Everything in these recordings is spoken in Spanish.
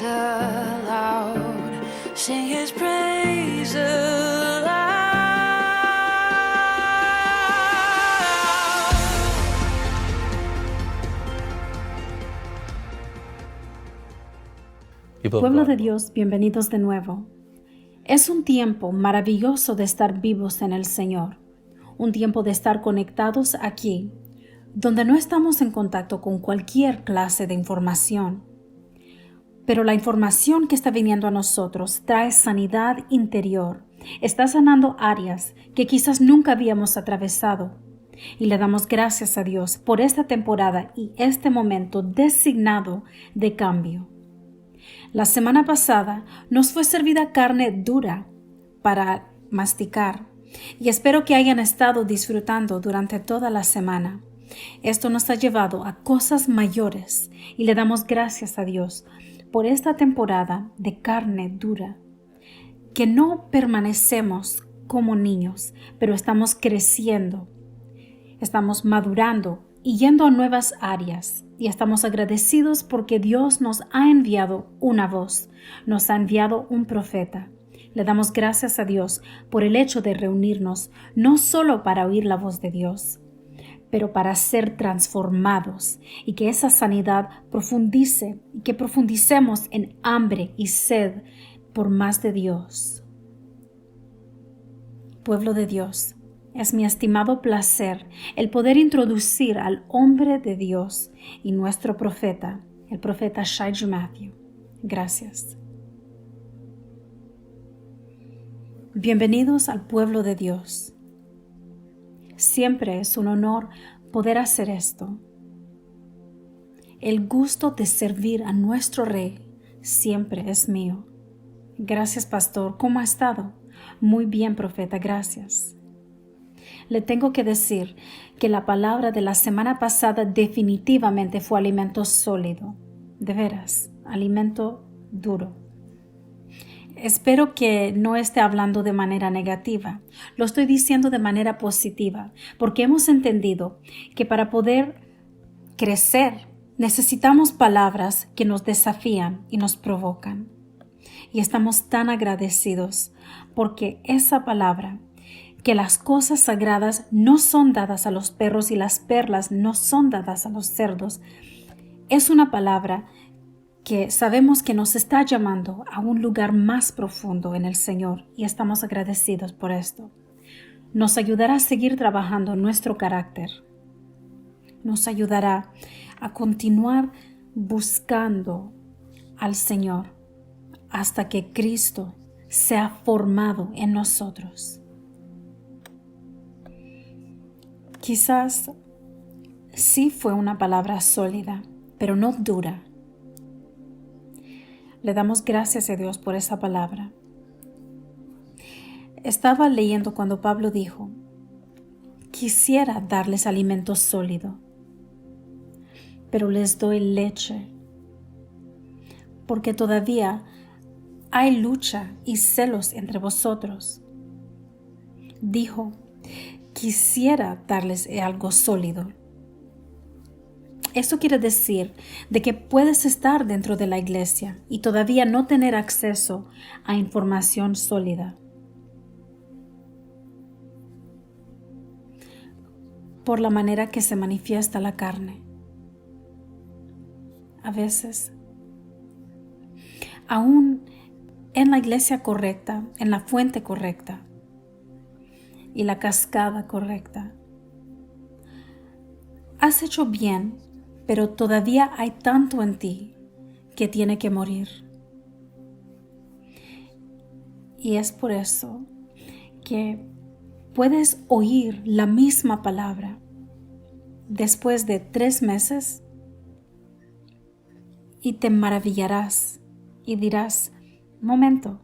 aloud, sing his praise aloud. Pueblo de Dios, bienvenidos de nuevo. Es un tiempo maravilloso de estar vivos en el Señor, un tiempo de estar conectados aquí, donde no estamos en contacto con cualquier clase de información. Pero la información que está viniendo a nosotros trae sanidad interior, está sanando áreas que quizás nunca habíamos atravesado. Y le damos gracias a Dios por esta temporada y este momento designado de cambio. La semana pasada nos fue servida carne dura para masticar y espero que hayan estado disfrutando durante toda la semana. Esto nos ha llevado a cosas mayores y le damos gracias a Dios por esta temporada de carne dura, que no permanecemos como niños, pero estamos creciendo, estamos madurando y yendo a nuevas áreas. Y estamos agradecidos porque Dios nos ha enviado una voz, nos ha enviado un profeta. Le damos gracias a Dios por el hecho de reunirnos, no solo para oír la voz de Dios, pero para ser transformados y que esa sanidad profundice y que profundicemos en hambre y sed por más de Dios. Pueblo de Dios, es mi estimado placer el poder introducir al hombre de Dios y nuestro profeta, el profeta Shai G. Matthew. Gracias. Bienvenidos al pueblo de Dios. Siempre es un honor poder hacer esto. El gusto de servir a nuestro Rey siempre es mío. Gracias, pastor. ¿Cómo ha estado? Muy bien, profeta. Gracias. Le tengo que decir que la palabra de la semana pasada definitivamente fue alimento sólido. De veras, alimento duro. Espero que no esté hablando de manera negativa. Lo estoy diciendo de manera positiva, porque hemos entendido que para poder crecer necesitamos palabras que nos desafían y nos provocan. Y estamos tan agradecidos porque esa palabra, que las cosas sagradas no son dadas a los perros y las perlas no son dadas a los cerdos, es una palabra que sabemos que nos está llamando a un lugar más profundo en el Señor y estamos agradecidos por esto. Nos ayudará a seguir trabajando nuestro carácter. Nos ayudará a continuar buscando al Señor hasta que Cristo sea formado en nosotros. Quizás sí fue una palabra sólida, pero no dura. Le damos gracias a Dios por esa palabra. Estaba leyendo cuando Pablo dijo, quisiera darles alimento sólido, pero les doy leche, porque todavía hay lucha y celos entre vosotros. Dijo, quisiera darles algo sólido. Esto quiere decir de que puedes estar dentro de la iglesia y todavía no tener acceso a información sólida. Por la manera que se manifiesta la carne. A veces, aún en la iglesia correcta, en la fuente correcta, y la cascada correcta. Has hecho bien, pero todavía hay tanto en ti que tiene que morir. Y es por eso que puedes oír la misma palabra después de 3 meses y te maravillarás y dirás, momento,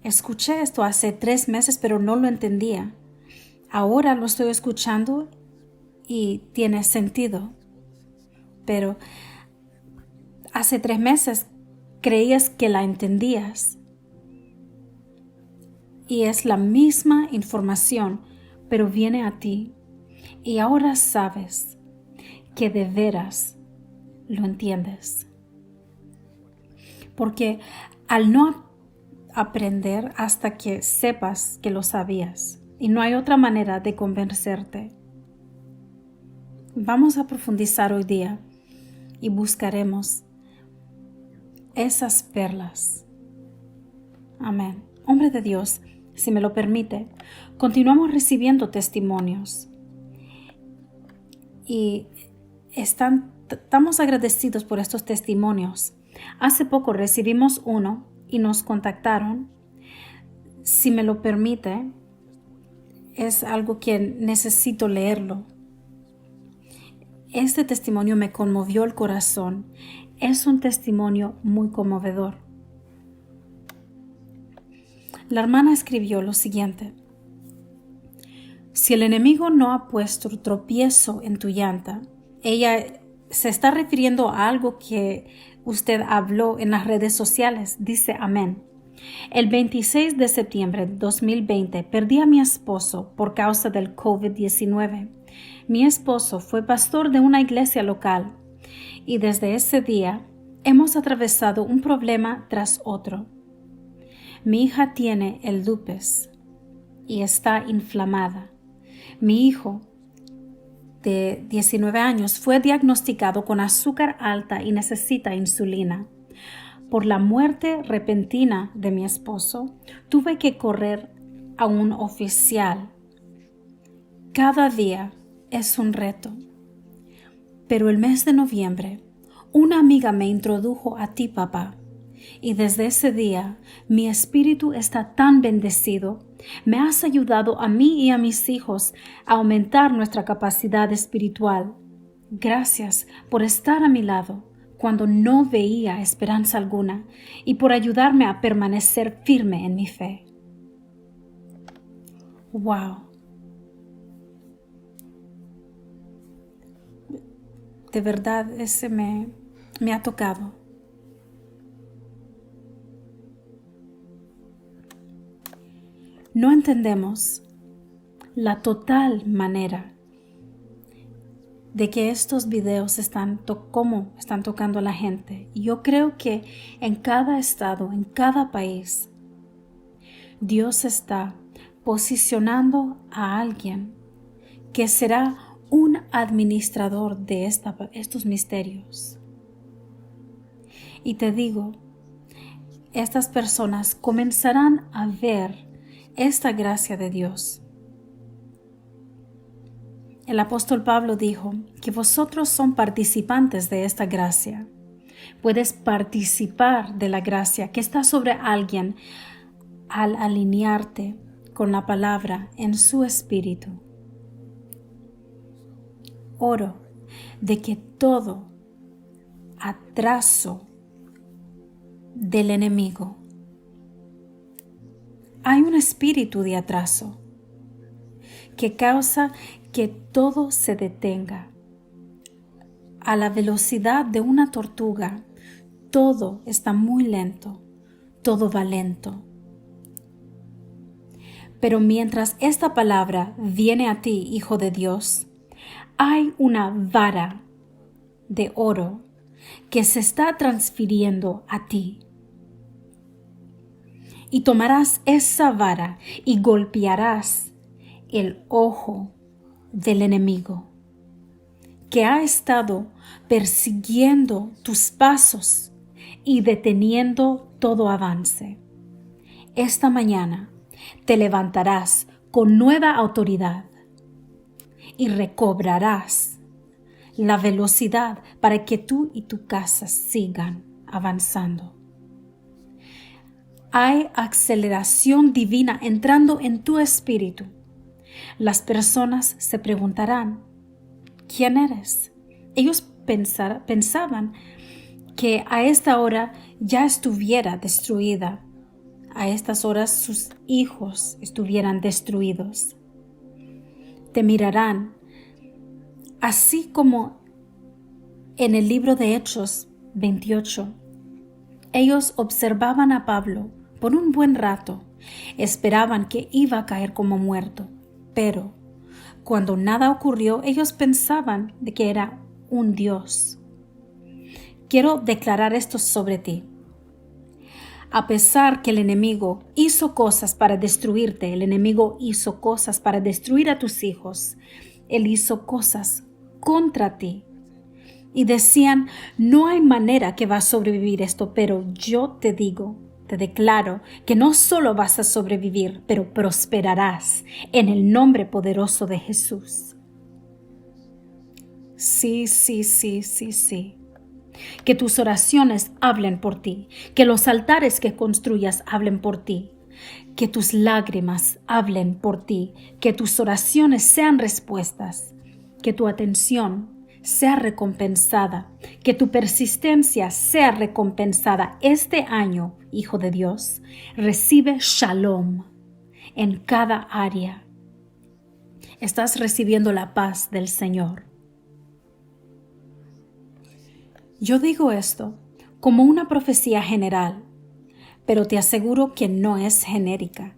escuché esto hace 3 meses, pero no lo entendía. Ahora lo estoy escuchando y tiene sentido. Pero hace 3 meses creías que la entendías. Y es la misma información, pero viene a ti. Y ahora sabes que de veras lo entiendes. porque al no aprender hasta que sepas que lo sabías, y no hay otra manera de convencerte. Vamos a profundizar hoy día y buscaremos esas perlas. Amén. Hombre de Dios, si me lo permite, continuamos recibiendo testimonios y estamos agradecidos por estos testimonios. Hace poco recibimos uno y nos contactaron. Si me lo permite, es algo que necesito leerlo. Este testimonio me conmovió el corazón. Es un testimonio muy conmovedor. La hermana escribió lo siguiente: si el enemigo no ha puesto tropiezo en tu llanta, ella se está refiriendo a algo que usted habló en las redes sociales. Dice amén. El 26 de septiembre de 2020 perdí a mi esposo por causa del COVID-19. Mi esposo fue pastor de una iglesia local y desde ese día hemos atravesado un problema tras otro. Mi hija tiene el lupus y está inflamada. Mi hijo de 19 años fue diagnosticado con azúcar alta y necesita insulina. Por la muerte repentina de mi esposo, tuve que correr a un oficial. Cada día es un reto. Pero el mes de noviembre, una amiga me introdujo a ti, papá. Y desde ese día, mi espíritu está tan bendecido. Me has ayudado a mí y a mis hijos a aumentar nuestra capacidad espiritual. Gracias por estar a mi lado cuando no veía esperanza alguna y por ayudarme a permanecer firme en mi fe. ¡Wow! De verdad, ese me ha tocado. No entendemos la total manera de que estos videos cómo están tocando a la gente. Y yo creo que en cada estado, en cada país, Dios está posicionando a alguien que será un administrador de estos misterios. Y te digo, estas personas comenzarán a ver esta gracia de Dios. El apóstol Pablo dijo que vosotros son participantes de esta gracia. Puedes participar de la gracia que está sobre alguien al alinearte con la palabra en su espíritu. Oro de que todo atraso del enemigo, hay un espíritu de atraso que causa que todo se detenga. A la velocidad de una tortuga, todo está muy lento, todo va lento. Pero mientras esta palabra viene a ti, hijo de Dios, hay una vara de oro que se está transfiriendo a ti. Y tomarás esa vara y golpearás el ojo del enemigo que ha estado persiguiendo tus pasos y deteniendo todo avance. Esta mañana te levantarás con nueva autoridad y recobrarás la velocidad para que tú y tu casa sigan avanzando. Hay aceleración divina entrando en tu espíritu. Las personas se preguntarán, ¿quién eres? Ellos pensaban que a esta hora ya estuviera destruida. A estas horas sus hijos estuvieran destruidos. Te mirarán, así como en el libro de Hechos 28. Ellos observaban a Pablo por un buen rato, esperaban que iba a caer como muerto, pero cuando nada ocurrió, ellos pensaban de que era un Dios. Quiero declarar esto sobre ti. A pesar que el enemigo hizo cosas para destruirte, el enemigo hizo cosas para destruir a tus hijos, él hizo cosas contra ti. Y decían, no hay manera que vas a sobrevivir esto, pero yo te digo, te declaro que no solo vas a sobrevivir, pero prosperarás en el nombre poderoso de Jesús. Sí. Que tus oraciones hablen por ti, que los altares que construyas hablen por ti, que tus lágrimas hablen por ti, que tus oraciones sean respuestas, que tu atención sea recompensada, que tu persistencia sea recompensada. Este año, hijo de Dios, recibe shalom en cada área. Estás recibiendo la paz del Señor. Yo digo esto como una profecía general, pero te aseguro que no es genérica.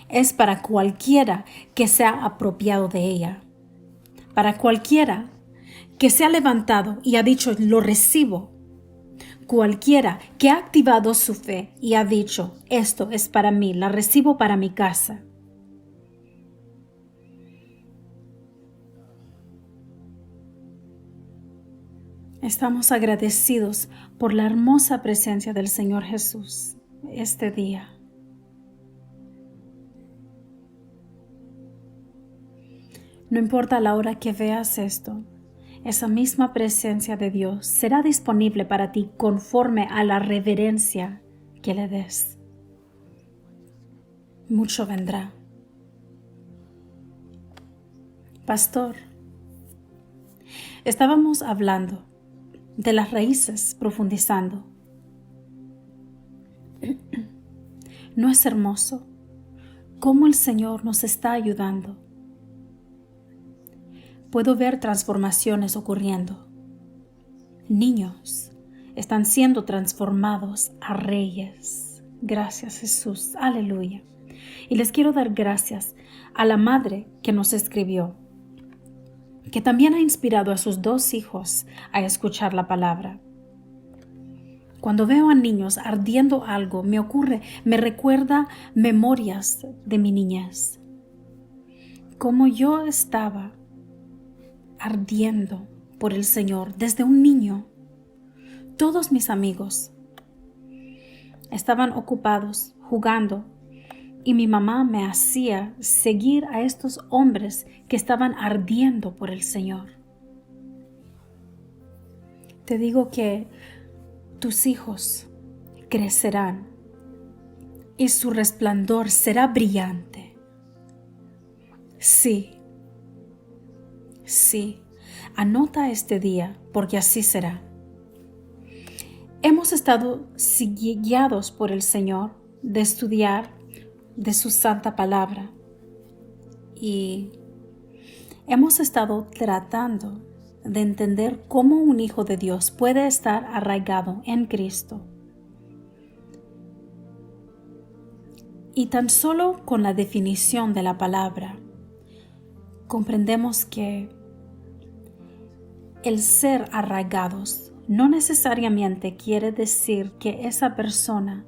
Es para cualquiera que sea apropiado de ella, para cualquiera que se ha levantado y ha dicho, lo recibo, cualquiera que ha activado su fe y ha dicho, esto es para mí, la recibo para mi casa. Estamos agradecidos por la hermosa presencia del Señor Jesús este día. No importa la hora que veas esto, esa misma presencia de Dios será disponible para ti conforme a la reverencia que le des. Mucho vendrá. Pastor, estábamos hablando de las raíces, profundizando. ¿No es hermoso cómo el Señor nos está ayudando? Puedo ver transformaciones ocurriendo. Niños están siendo transformados a reyes. Gracias, Jesús. Aleluya. Y les quiero dar gracias a la madre que nos escribió, que también ha inspirado a sus 2 hijos a escuchar la palabra. Cuando veo a niños ardiendo algo, me recuerda memorias de mi niñez. Cómo yo estaba ardiendo por el Señor desde un niño. Todos mis amigos estaban ocupados jugando y mi mamá me hacía seguir a estos hombres que estaban ardiendo por el Señor. Te digo que tus hijos crecerán y su resplandor será brillante. Sí, anota este día porque así será. Hemos estado guiados por el Señor de estudiar de su santa palabra y hemos estado tratando de entender cómo un hijo de Dios puede estar arraigado en Cristo. Y tan solo con la definición de la palabra comprendemos que el ser arraigados no necesariamente quiere decir que esa persona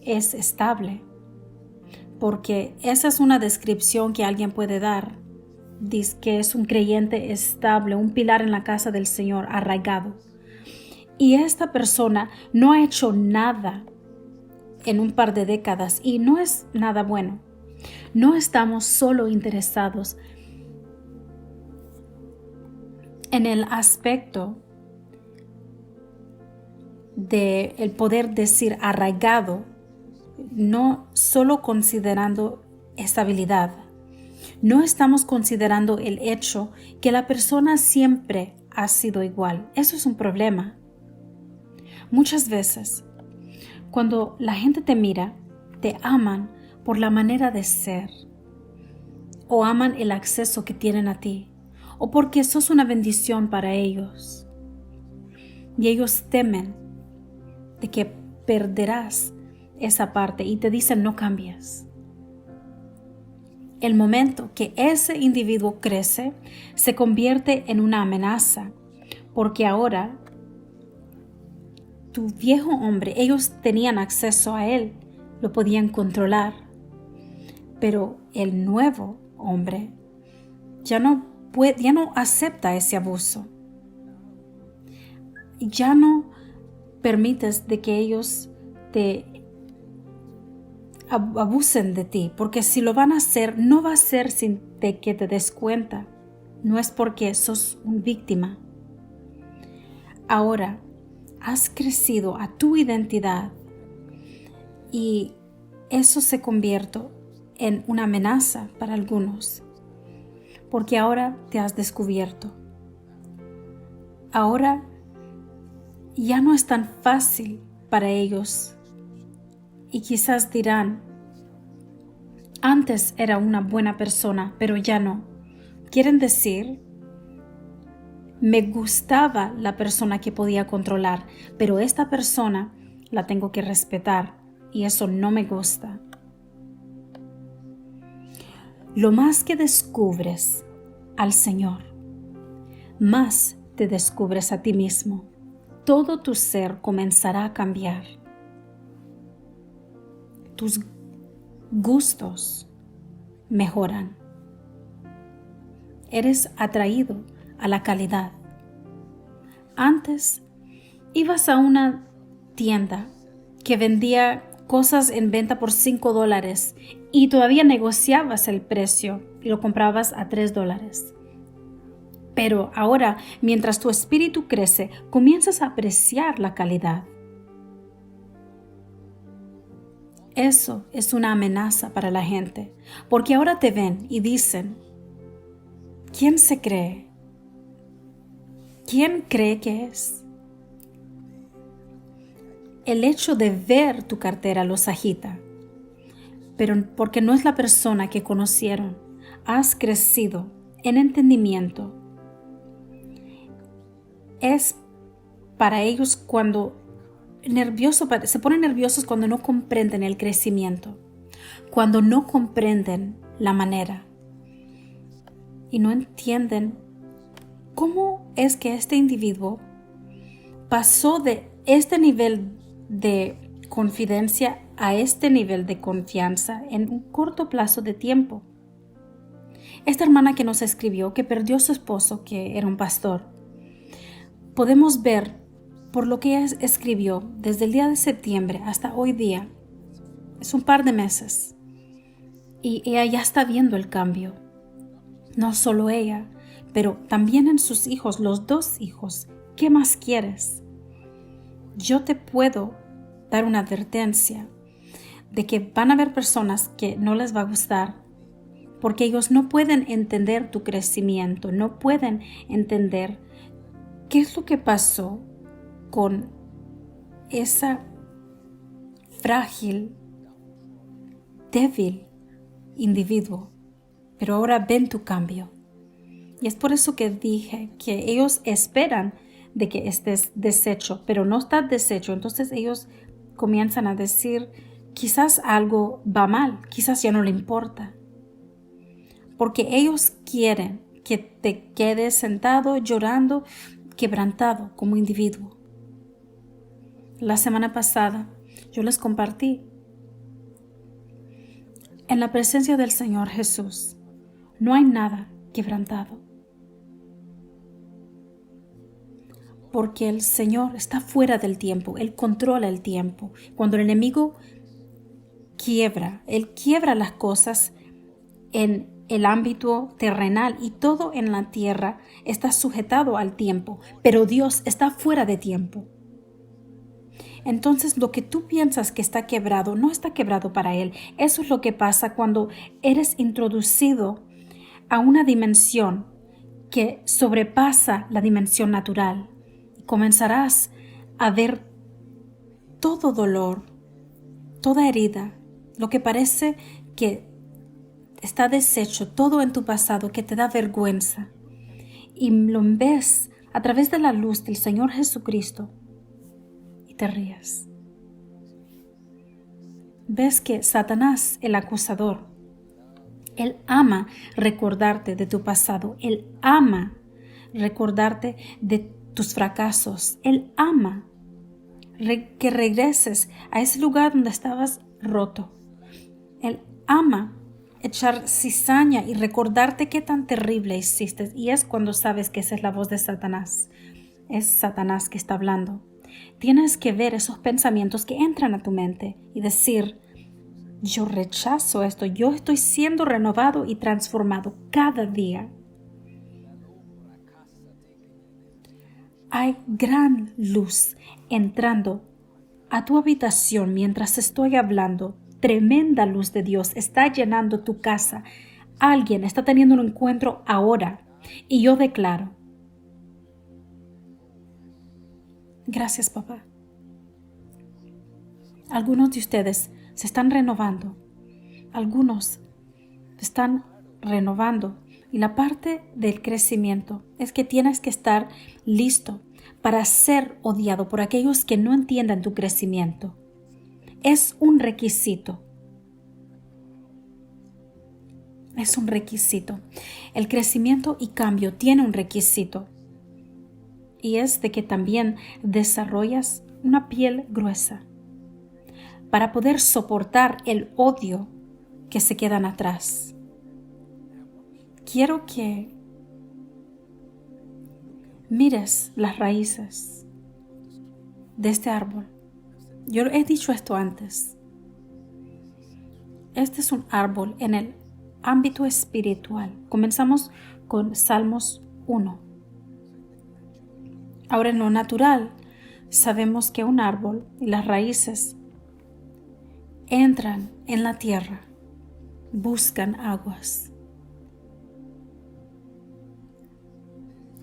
es estable, porque esa es una descripción que alguien puede dar. Dice que es un creyente estable, un pilar en la casa del Señor, arraigado. Y esta persona no ha hecho nada en un par de décadas y no es nada bueno. No estamos solo interesados en el aspecto de el poder decir arraigado, no solo considerando estabilidad. No estamos considerando el hecho que la persona siempre ha sido igual. Eso es un problema. Muchas veces, cuando la gente te mira, te aman por la manera de ser, o aman el acceso que tienen a ti, o porque sos una bendición para ellos. Y ellos temen de que perderás esa parte y te dicen no cambies. El momento que ese individuo crece, se convierte en una amenaza, porque ahora tu viejo hombre, ellos tenían acceso a él, lo podían controlar. Pero el nuevo hombre ya no acepta ese abuso. Ya no permites de que ellos te abusen de ti, porque si lo van a hacer, no va a ser sin de que te des cuenta. No es porque sos una víctima. Ahora has crecido a tu identidad y eso se convierte en una amenaza para algunos, porque ahora te has descubierto. Ahora ya no es tan fácil para ellos y quizás dirán, antes era una buena persona, pero ya no. Quieren decir, me gustaba la persona que podía controlar, pero esta persona la tengo que respetar y eso no me gusta. Lo más que descubres al Señor, más te descubres a ti mismo. Todo tu ser comenzará a cambiar. Tus gustos mejoran. Eres atraído a la calidad. Antes ibas a una tienda que vendía cosas en venta por $5 y todavía negociabas el precio y lo comprabas a $3. Pero ahora, mientras tu espíritu crece, comienzas a apreciar la calidad. Eso es una amenaza para la gente, porque ahora te ven y dicen, ¿quién se cree? ¿Quién cree que es? El hecho de ver tu cartera los agita, pero porque no es la persona que conocieron. Has crecido en entendimiento. Es para ellos se ponen nerviosos cuando no comprenden el crecimiento, cuando no comprenden la manera y no entienden cómo es que este individuo pasó de este nivel de confidencia a este nivel de confianza en un corto plazo de tiempo. Esta hermana que nos escribió que perdió a su esposo, que era un pastor, podemos ver por lo que ella escribió desde el día de septiembre hasta hoy día. Es un par de meses. Y ella ya está viendo el cambio. No solo ella, pero también en sus hijos, los 2 hijos. ¿Qué más quieres? Yo te puedo dar una advertencia de que van a haber personas que no les va a gustar porque ellos no pueden entender tu crecimiento, no pueden entender qué es lo que pasó con esa frágil, débil individuo. Pero ahora ven tu cambio. Y es por eso que dije que ellos esperan de que estés deshecho, pero no estás deshecho. Entonces ellos comienzan a decir, quizás algo va mal, quizás ya no le importa. Porque ellos quieren que te quedes sentado, llorando, quebrantado como individuo. La semana pasada yo les compartí. En la presencia del Señor Jesús no hay nada quebrantado. Porque el Señor está fuera del tiempo, Él controla el tiempo. Cuando el enemigo Él quiebra las cosas en el ámbito terrenal y todo en la tierra está sujetado al tiempo, pero Dios está fuera de tiempo. Entonces lo que tú piensas que está quebrado, no está quebrado para Él. Eso es lo que pasa cuando eres introducido a una dimensión que sobrepasa la dimensión natural. Comenzarás a ver todo dolor, toda herida, lo que parece que está deshecho, todo en tu pasado que te da vergüenza. Y lo ves a través de la luz del Señor Jesucristo y te ríes. Ves que Satanás, el acusador, él ama recordarte de tu pasado, él ama recordarte de tus fracasos, él ama que regreses a ese lugar donde estabas roto. Él ama echar cizaña y recordarte qué tan terrible hiciste. Y es cuando sabes que esa es la voz de Satanás. Es Satanás que está hablando. Tienes que ver esos pensamientos que entran a tu mente y decir: yo rechazo esto, yo estoy siendo renovado y transformado cada día. Hay gran luz entrando a tu habitación mientras estoy hablando. Tremenda luz de Dios está llenando tu casa. Alguien está teniendo un encuentro ahora y yo declaro: gracias, papá. Algunos de ustedes se están renovando. Algunos se están renovando. Y la parte del crecimiento es que tienes que estar listo para ser odiado por aquellos que no entiendan tu crecimiento. Es un requisito. Es un requisito. El crecimiento y cambio tiene un requisito. Y es de que también desarrollas una piel gruesa para poder soportar el odio que se quedan atrás. Quiero que mires las raíces de este árbol. Yo he dicho esto antes. Este es un árbol en el ámbito espiritual. Comenzamos con Salmos 1. Ahora, en lo natural, sabemos que un árbol y las raíces entran en la tierra, buscan aguas.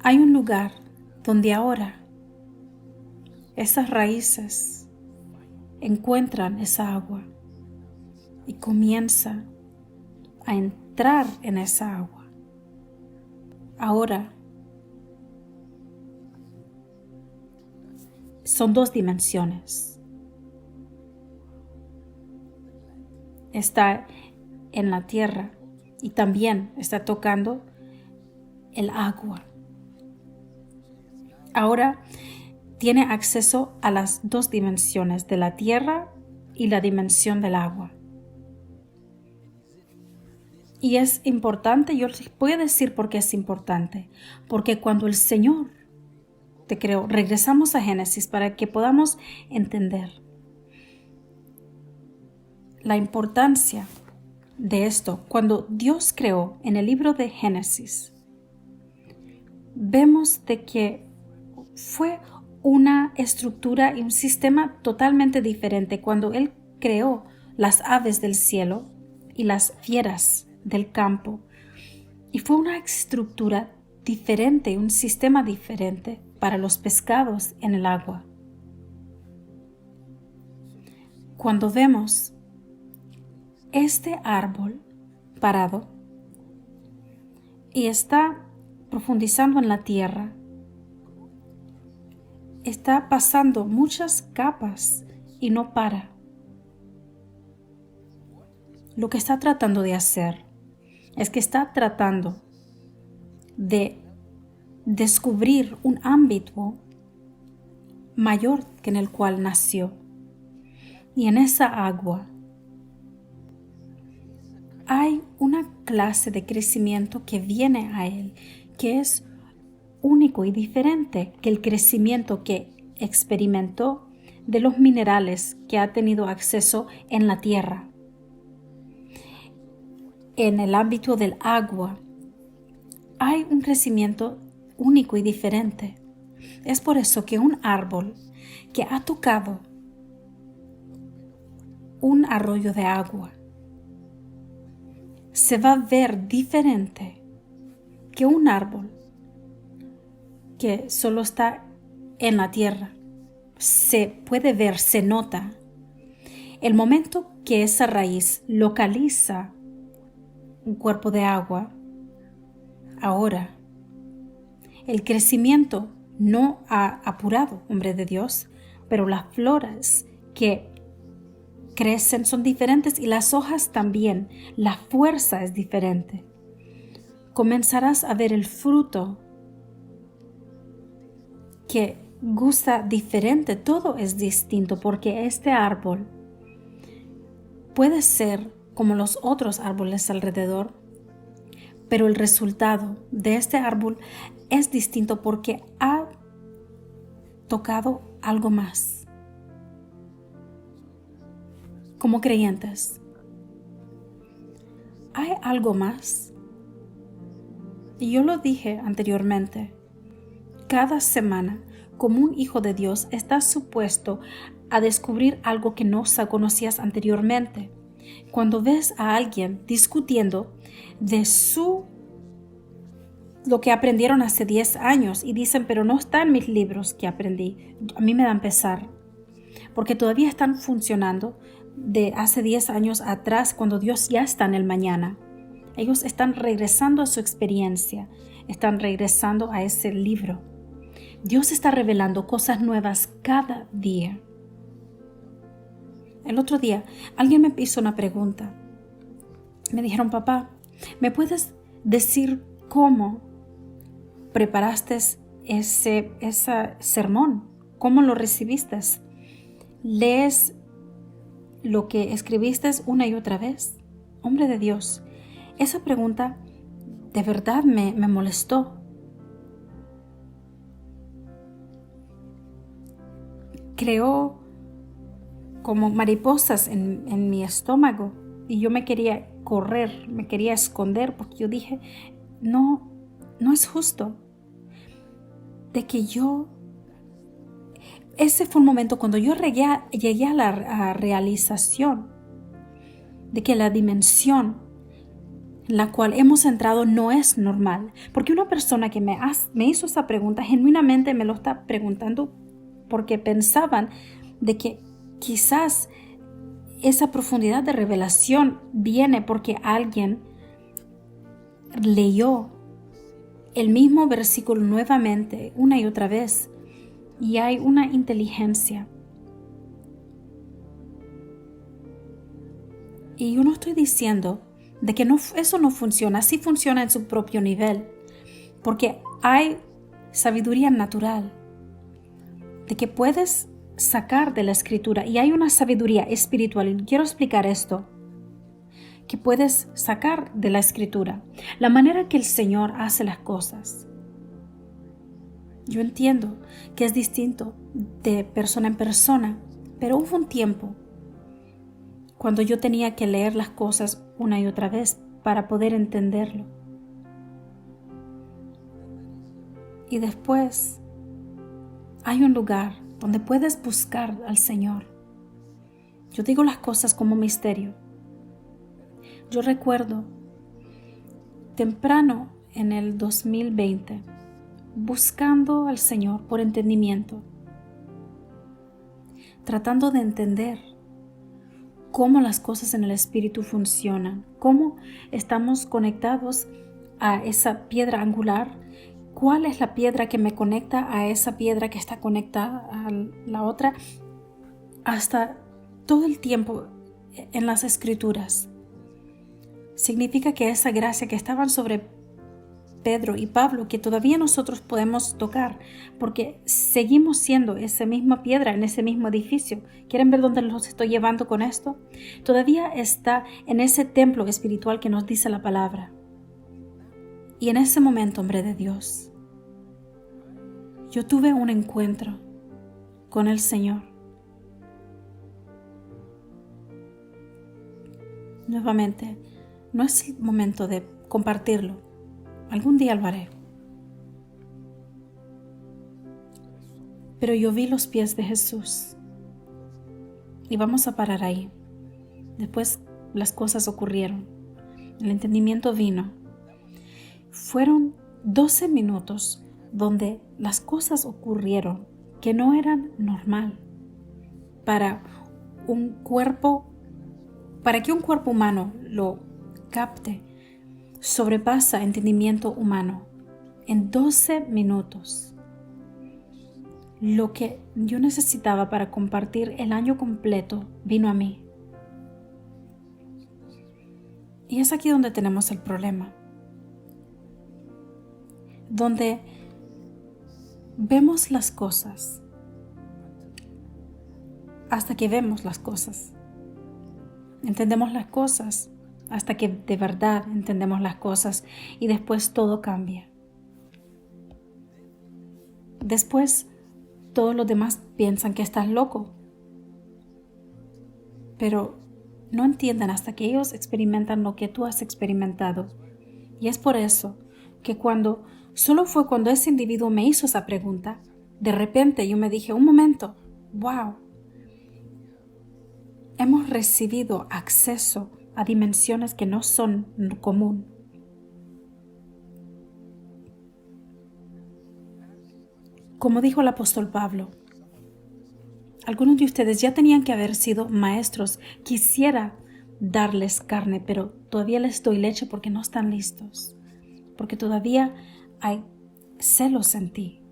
Hay un lugar donde ahora esas raíces encuentran esa agua y comienza a entrar en esa agua. Ahora son dos dimensiones. Está en la tierra y también está tocando el agua. Ahora tiene acceso a las dos dimensiones de la tierra y la dimensión del agua. Y es importante, yo les voy a decir por qué es importante. Porque cuando el Señor te creó, regresamos a Génesis para que podamos entender la importancia de esto. Cuando Dios creó en el libro de Génesis, vemos de que fue una estructura y un sistema totalmente diferente cuando Él creó las aves del cielo y las fieras del campo. Y fue una estructura diferente, un sistema diferente para los pescados en el agua. Cuando vemos este árbol parado y está profundizando en la tierra, está pasando muchas capas y no para. Lo que está tratando de hacer es que está tratando de descubrir un ámbito mayor que en el cual nació. Y en esa agua hay una clase de crecimiento que viene a él, que es único y diferente que el crecimiento que experimentó de los minerales que ha tenido acceso en la tierra. En el ámbito del agua hay un crecimiento único y diferente. Es por eso que un árbol que ha tocado un arroyo de agua se va a ver diferente que un árbol que solo está en la tierra. Se puede ver, se nota. El momento que esa raíz localiza un cuerpo de agua, ahora el crecimiento no ha apurado, hombre de Dios, pero las flores que crecen son diferentes y las hojas también. La fuerza es diferente. Comenzarás a ver el fruto que gusta diferente, todo es distinto, porque este árbol puede ser como los otros árboles alrededor, pero el resultado de este árbol es distinto porque ha tocado algo más. Como creyentes, ¿hay algo más? Y yo lo dije anteriormente, cada semana, como un hijo de Dios, estás supuesto a descubrir algo que no conocías anteriormente. Cuando ves a alguien discutiendo de lo que aprendieron hace 10 años y dicen, pero no está en mis libros que aprendí, a mí me dan pesar, porque todavía están funcionando de hace 10 años atrás, cuando Dios ya está en el mañana. Ellos están regresando a su experiencia, están regresando a ese libro. Dios está revelando cosas nuevas cada día. El otro día, alguien me hizo una pregunta. Me dijeron, papá, ¿me puedes decir cómo preparaste ese sermón? ¿Cómo lo recibiste? ¿Lees lo que escribiste una y otra vez? Hombre de Dios, esa pregunta de verdad me molestó. Creó como mariposas en mi estómago y yo me quería correr, me quería esconder, porque yo dije, no es justo de que ese fue un momento cuando yo llegué a la realización de que la dimensión en la cual hemos entrado no es normal, porque una persona que me hizo esa pregunta genuinamente me lo está preguntando porque pensaban de que quizás esa profundidad de revelación viene porque alguien leyó el mismo versículo nuevamente, una y otra vez, y hay una inteligencia. Y yo no estoy diciendo de que eso no funciona, sí funciona en su propio nivel, porque hay sabiduría natural, de que puedes sacar de la escritura, y hay una sabiduría espiritual, y quiero explicar esto, que puedes sacar de la escritura, la manera que el Señor hace las cosas. Yo entiendo que es distinto de persona en persona, pero hubo un tiempo cuando yo tenía que leer las cosas una y otra vez para poder entenderlo. Y después hay un lugar donde puedes buscar al Señor. Yo digo las cosas como misterio. Yo recuerdo temprano en el 2020 buscando al Señor por entendimiento, tratando de entender cómo las cosas en el Espíritu funcionan, cómo estamos conectados a esa piedra angular, cuál es la piedra que me conecta a esa piedra que está conectada a la otra, hasta todo el tiempo en las Escrituras. Significa que esa gracia que estaban sobre Pedro y Pablo, que todavía nosotros podemos tocar, porque seguimos siendo esa misma piedra en ese mismo edificio. ¿Quieren ver dónde los estoy llevando con esto? Todavía está en ese templo espiritual que nos dice la palabra. Y en ese momento, hombre de Dios, yo tuve un encuentro con el Señor. Nuevamente, no es el momento de compartirlo. Algún día lo haré. Pero yo vi los pies de Jesús. Y vamos a parar ahí. Después las cosas ocurrieron. El entendimiento vino. Fueron 12 minutos donde las cosas ocurrieron que no eran normal para que un cuerpo humano lo capte. Sobrepasa entendimiento humano. En 12 minutos. Lo que yo necesitaba para compartir el año completo vino a mí. Y es aquí donde tenemos el problema. Donde vemos las cosas hasta que vemos las cosas. Entendemos las cosas hasta que de verdad entendemos las cosas y después todo cambia. Después todos los demás piensan que estás loco, pero no entienden hasta que ellos experimentan lo que tú has experimentado. Y es por eso que solo fue cuando ese individuo me hizo esa pregunta, de repente yo me dije, un momento, wow, hemos recibido acceso a dimensiones que no son común. Como dijo el apóstol Pablo, algunos de ustedes ya tenían que haber sido maestros. Quisiera darles carne, pero todavía les doy leche porque no están listos. Porque todavía hay celos en ti.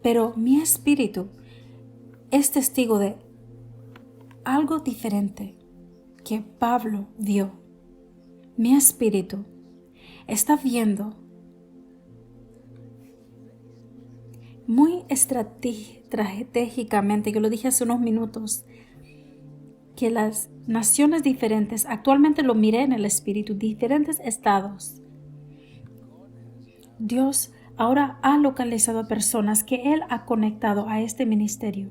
Pero mi espíritu es testigo de algo diferente que Pablo vio. Mi espíritu está viendo muy estratégicamente, que lo dije hace unos minutos, que las naciones diferentes, actualmente lo miré en el espíritu, diferentes estados. Dios ahora ha localizado a personas que Él ha conectado a este ministerio,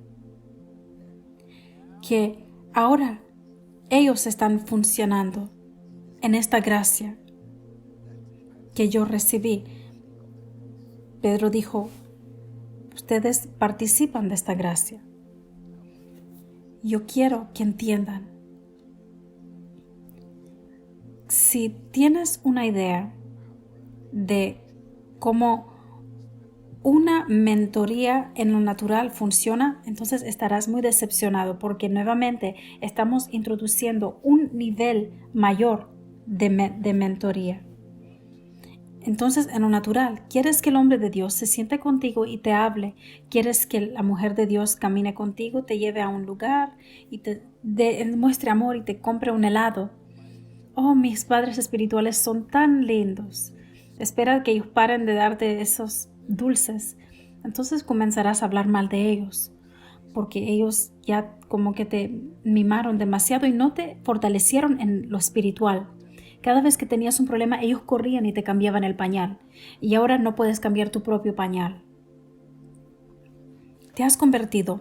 que ahora ellos están funcionando en esta gracia que yo recibí. Pedro dijo, ustedes participan de esta gracia. Yo quiero que entiendan. Si tienes una idea de cómo una mentoría en lo natural funciona, entonces estarás muy decepcionado porque nuevamente estamos introduciendo un nivel mayor de mentoría. Entonces, en lo natural, quieres que el hombre de Dios se siente contigo y te hable. Quieres que la mujer de Dios camine contigo, te lleve a un lugar y te muestre amor y te compre un helado. Oh, mis padres espirituales son tan lindos. Espera que ellos paren de darte esos dulces. Entonces comenzarás a hablar mal de ellos, porque ellos ya como que te mimaron demasiado y no te fortalecieron en lo espiritual. Cada vez que tenías un problema, ellos corrían y te cambiaban el pañal. Y ahora no puedes cambiar tu propio pañal. Te has convertido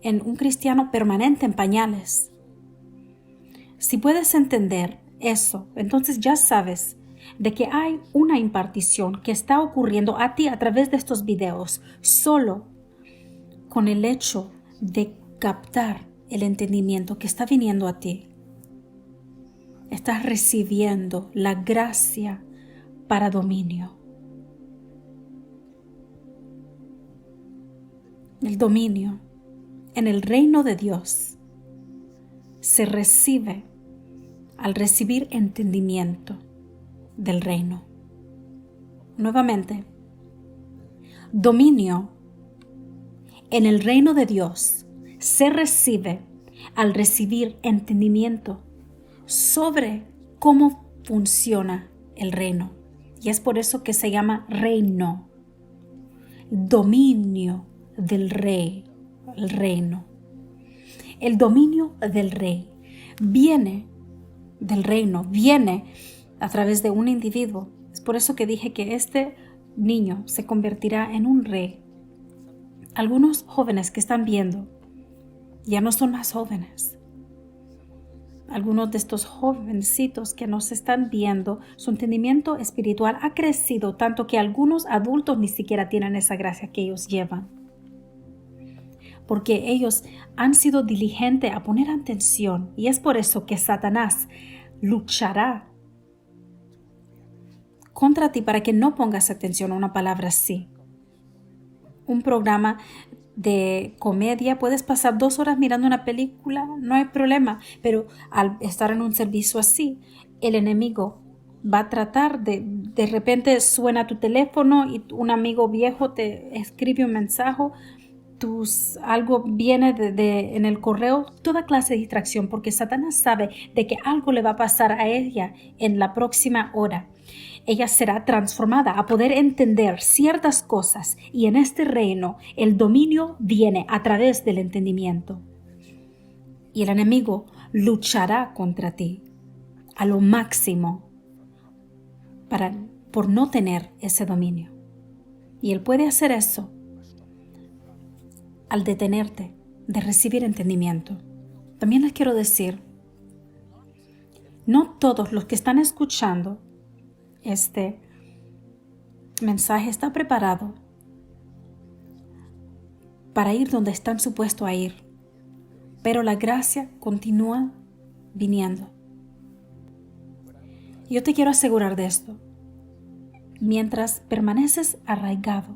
en un cristiano permanente en pañales. Si puedes entender eso, entonces ya sabes de que hay una impartición que está ocurriendo a ti a través de estos videos, solo con el hecho de captar el entendimiento que está viniendo a ti. Estás recibiendo la gracia para dominio. El dominio en el reino de Dios se recibe al recibir entendimiento del reino. Nuevamente, dominio en el reino de Dios se recibe al recibir entendimiento sobre cómo funciona el reino. Y es por eso que se llama reino. Dominio del rey, el reino. El dominio del rey viene del reino, viene a través de un individuo. Es por eso que dije que este niño se convertirá en un rey. Algunos jóvenes que están viendo ya no son más jóvenes. Algunos de estos jovencitos que nos están viendo, su entendimiento espiritual ha crecido tanto que algunos adultos ni siquiera tienen esa gracia que ellos llevan. Porque ellos han sido diligentes a poner atención y es por eso que Satanás luchará contra ti para que no pongas atención a una palabra así. Un programa de comedia, puedes pasar 2 horas mirando una película, no hay problema, pero al estar en un servicio así, el enemigo va a tratar de repente suena tu teléfono y un amigo viejo te escribe un mensaje, algo viene en el correo, toda clase de distracción, porque Satanás sabe de que algo le va a pasar a ella en la próxima hora. ella será transformada a poder entender ciertas cosas, y en este reino el dominio viene a través del entendimiento. Y el enemigo luchará contra ti a lo máximo por no tener ese dominio. Y él puede hacer eso al detenerte de recibir entendimiento. También les quiero decir, no todos los que están escuchando este mensaje están preparados para ir donde están supuestos a ir, pero la gracia continúa viniendo. Yo te quiero asegurar de esto. Mientras permaneces arraigado,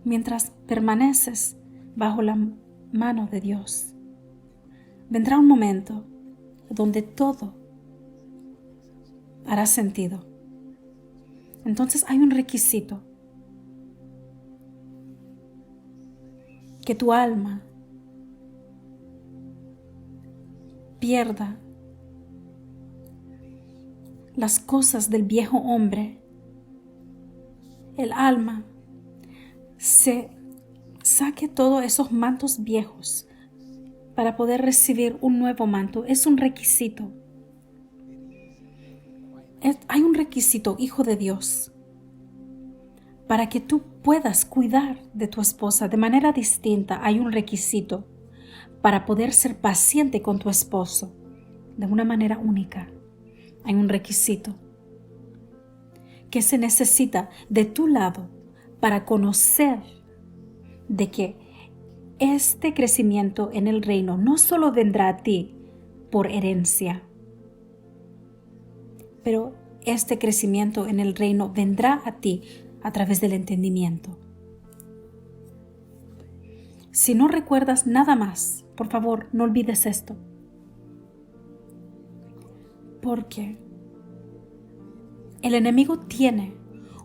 mientras permaneces bajo la mano de Dios, vendrá un momento donde todo hará sentido. Entonces hay un requisito: que tu alma pierda las cosas del viejo hombre. El alma se saque todos esos mantos viejos para poder recibir un nuevo manto. Es un requisito. Hay un requisito, hijo de Dios, para que tú puedas cuidar de tu esposa de manera distinta. Hay un requisito para poder ser paciente con tu esposo de una manera única. Hay un requisito que se necesita de tu lado para conocer de que este crecimiento en el reino no solo vendrá a ti por herencia, pero este crecimiento en el reino vendrá a ti a través del entendimiento. Si no recuerdas nada más, por favor, no olvides esto. Porque el enemigo tiene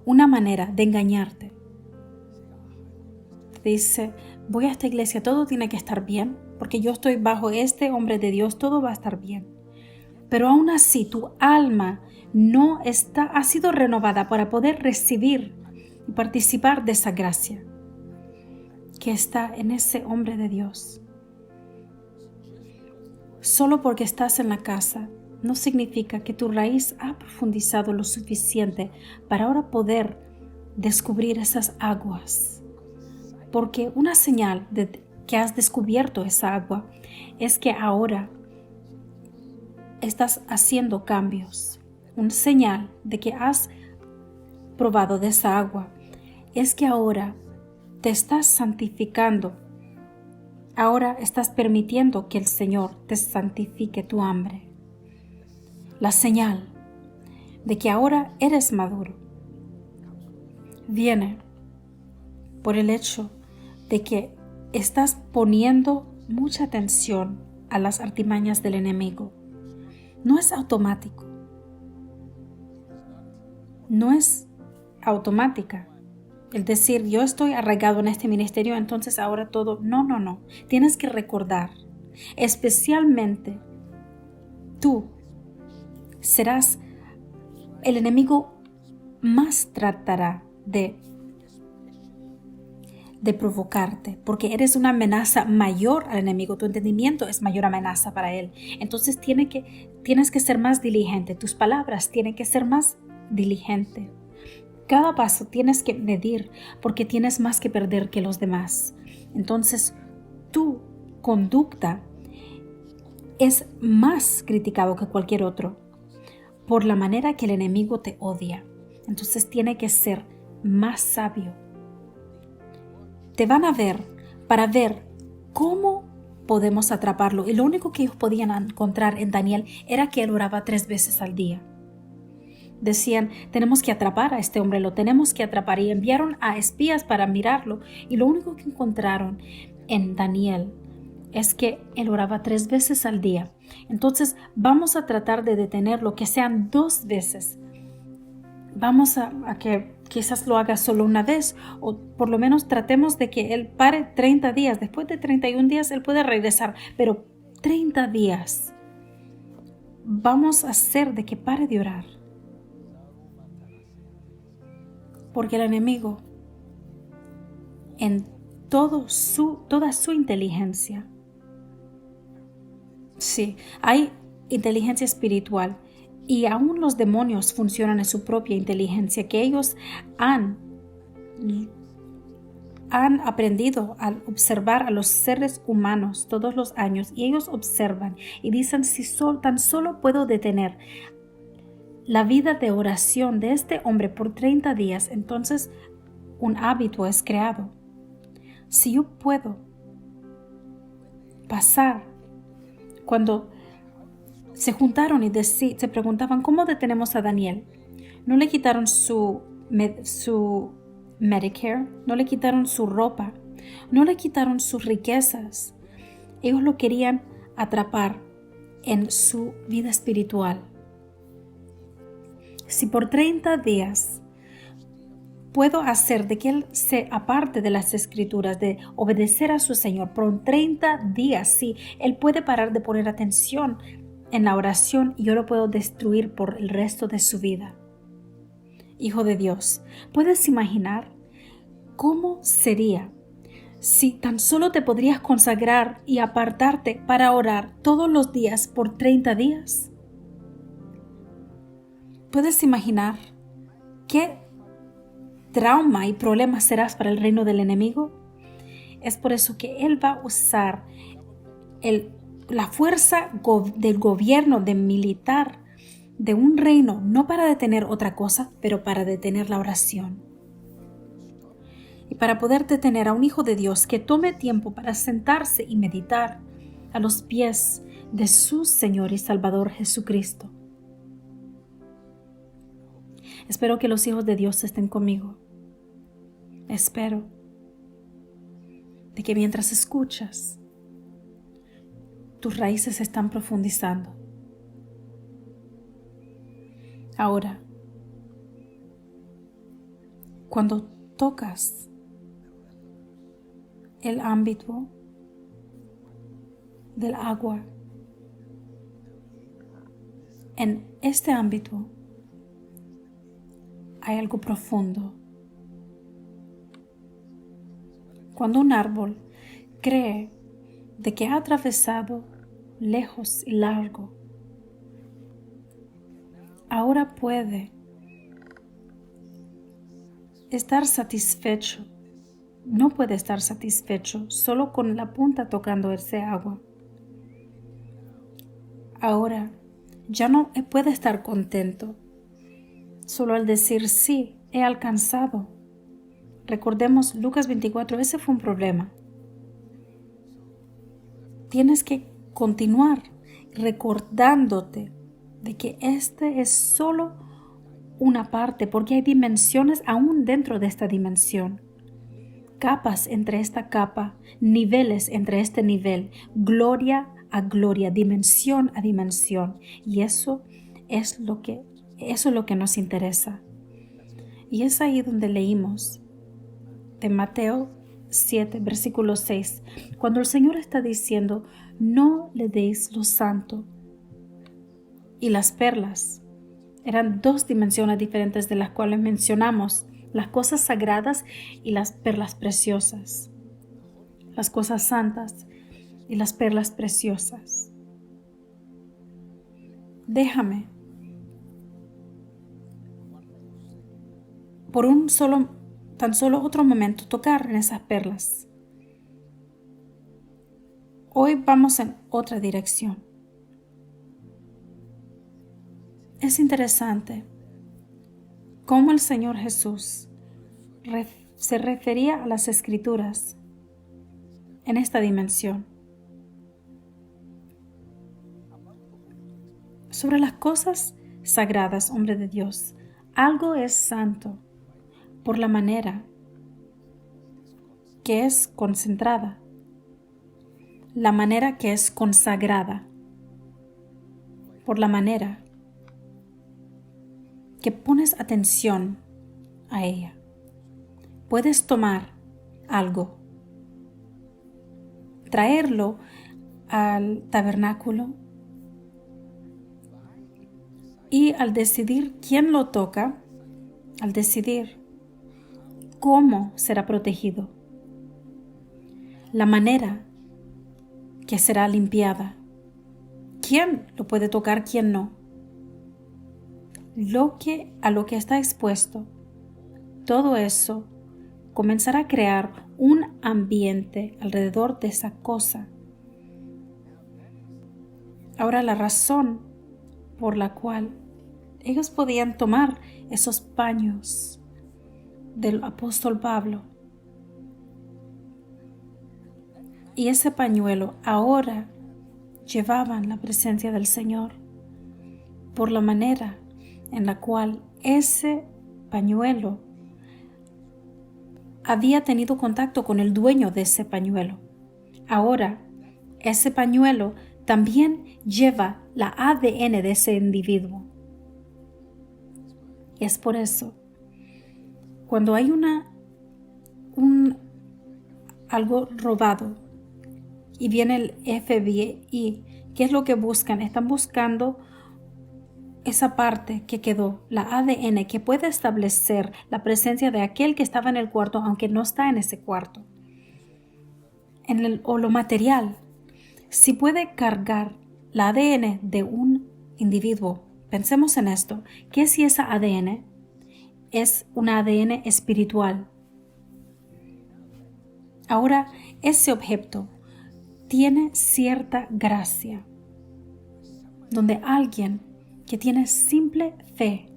una manera de engañarte. Te dice, voy a esta iglesia, todo tiene que estar bien, porque yo estoy bajo este hombre de Dios, todo va a estar bien. Pero aún así tu alma no ha sido renovada para poder recibir y participar de esa gracia que está en ese hombre de Dios. Solo porque estás en la casa no significa que tu raíz ha profundizado lo suficiente para ahora poder descubrir esas aguas. Porque una señal de que has descubierto esa agua es que ahora estás haciendo cambios. Una señal de que has probado de esa agua es que ahora te estás santificando. Ahora estás permitiendo que el Señor te santifique tu hambre. La señal de que ahora eres maduro viene por el hecho de que estás poniendo mucha atención a las artimañas del enemigo. No es automático. No es automática. El decir, yo estoy arraigado en este ministerio, entonces ahora todo. No. Tienes que recordar, especialmente tú serás, el enemigo más tratará de provocarte, porque eres una amenaza mayor al enemigo. Tu entendimiento es mayor amenaza para él. Entonces tienes que ser más diligente. Tus palabras tienen que ser más diligente. Cada paso tienes que medir, porque tienes más que perder que los demás. Entonces tu conducta es más criticado que cualquier otro por la manera que el enemigo te odia. Entonces tiene que ser más sabio. Te van a ver para ver cómo podemos atraparlo. Y lo único que ellos podían encontrar en Daniel era que él oraba 3 veces al día. Decían, tenemos que atrapar a este hombre, lo tenemos que atrapar. Y enviaron a espías para mirarlo. Y lo único que encontraron en Daniel es que él oraba 3 veces al día. Entonces vamos a tratar de detenerlo, que sean 2 veces. Vamos a que quizás lo haga solo una vez, o por lo menos tratemos de que él pare 30 días. Después de 31 días él puede regresar, pero 30 días vamos a hacer de que pare de orar. Porque el enemigo, en toda su inteligencia, sí, hay inteligencia espiritual y aún los demonios funcionan en su propia inteligencia, que ellos han aprendido a observar a los seres humanos todos los años, y ellos observan y dicen: si tan solo puedo detener la vida de oración de este hombre por 30 días, entonces un hábito es creado. Si yo puedo pasar, cuando se juntaron y se preguntaban: ¿cómo detenemos a Daniel? No le quitaron su Medicare, no le quitaron su ropa, no le quitaron sus riquezas. Ellos lo querían atrapar en su vida espiritual. Si por 30 días puedo hacer de que él se aparte de las escrituras, de obedecer a su Señor por 30 días, sí, él puede parar de poner atención en la oración y yo lo puedo destruir por el resto de su vida. Hijo de Dios, ¿puedes imaginar cómo sería si tan solo te podrías consagrar y apartarte para orar todos los días por 30 días? ¿Puedes imaginar qué trauma y problema serás para el reino del enemigo? Es por eso que él va a usar la fuerza del gobierno, de militar, de un reino, no para detener otra cosa, pero para detener la oración. Y para poder detener a un hijo de Dios que tome tiempo para sentarse y meditar a los pies de su Señor y Salvador Jesucristo. Espero que los hijos de Dios estén conmigo. Espero de que mientras escuchas, tus raíces se están profundizando. Ahora, cuando tocas el ámbito del agua, en este ámbito hay algo profundo. Cuando un árbol cree de que ha atravesado lejos y largo, ahora puede estar satisfecho. No puede estar satisfecho solo con la punta tocando ese agua. Ahora ya no puede estar contento solo al decir: sí, he alcanzado. Recordemos Lucas 24, ese fue un problema. Tienes que continuar recordándote de que este es solo una parte, porque hay dimensiones aún dentro de esta dimensión, capas entre esta capa, niveles entre este nivel, gloria a gloria, dimensión a dimensión, y eso es lo que nos interesa. Y es ahí donde leímos de Mateo 7, versículo 6, cuando el Señor está diciendo: no le deis lo santo y las perlas. Eran dos dimensiones diferentes de las cuales mencionamos: las cosas sagradas y las perlas preciosas, las cosas santas y las perlas preciosas. Déjame por tan solo otro momento tocar en esas perlas. Hoy vamos en otra dirección. Es interesante cómo el Señor Jesús se refería a las Escrituras en esta dimensión. Sobre las cosas sagradas, hombre de Dios, algo es santo por la manera que es concentrada, la manera que es consagrada, por la manera que pones atención a ella. Puedes tomar algo, traerlo al tabernáculo, y al decidir quién lo toca, al decidir cómo será protegido, la manera que será limpiada, quién lo puede tocar, quién no, a lo que está expuesto. Todo eso comenzará a crear un ambiente alrededor de esa cosa. Ahora, la razón por la cual ellos podían tomar esos paños del apóstol Pablo y ese pañuelo ahora llevaban la presencia del Señor por la manera en la cual ese pañuelo había tenido contacto con el dueño de ese pañuelo. Ahora, ese pañuelo también lleva la ADN de ese individuo. Y es por eso, cuando hay algo robado y viene el FBI, ¿qué es lo que buscan? Están buscando esa parte que quedó, la ADN, que puede establecer la presencia de aquel que estaba en el cuarto, aunque no está en ese cuarto. O lo material, si puede cargar la ADN de un individuo. Pensemos en esto, ¿qué si esa ADN es una ADN espiritual? Ahora, ese objeto tiene cierta gracia, donde alguien que tiene simple fe.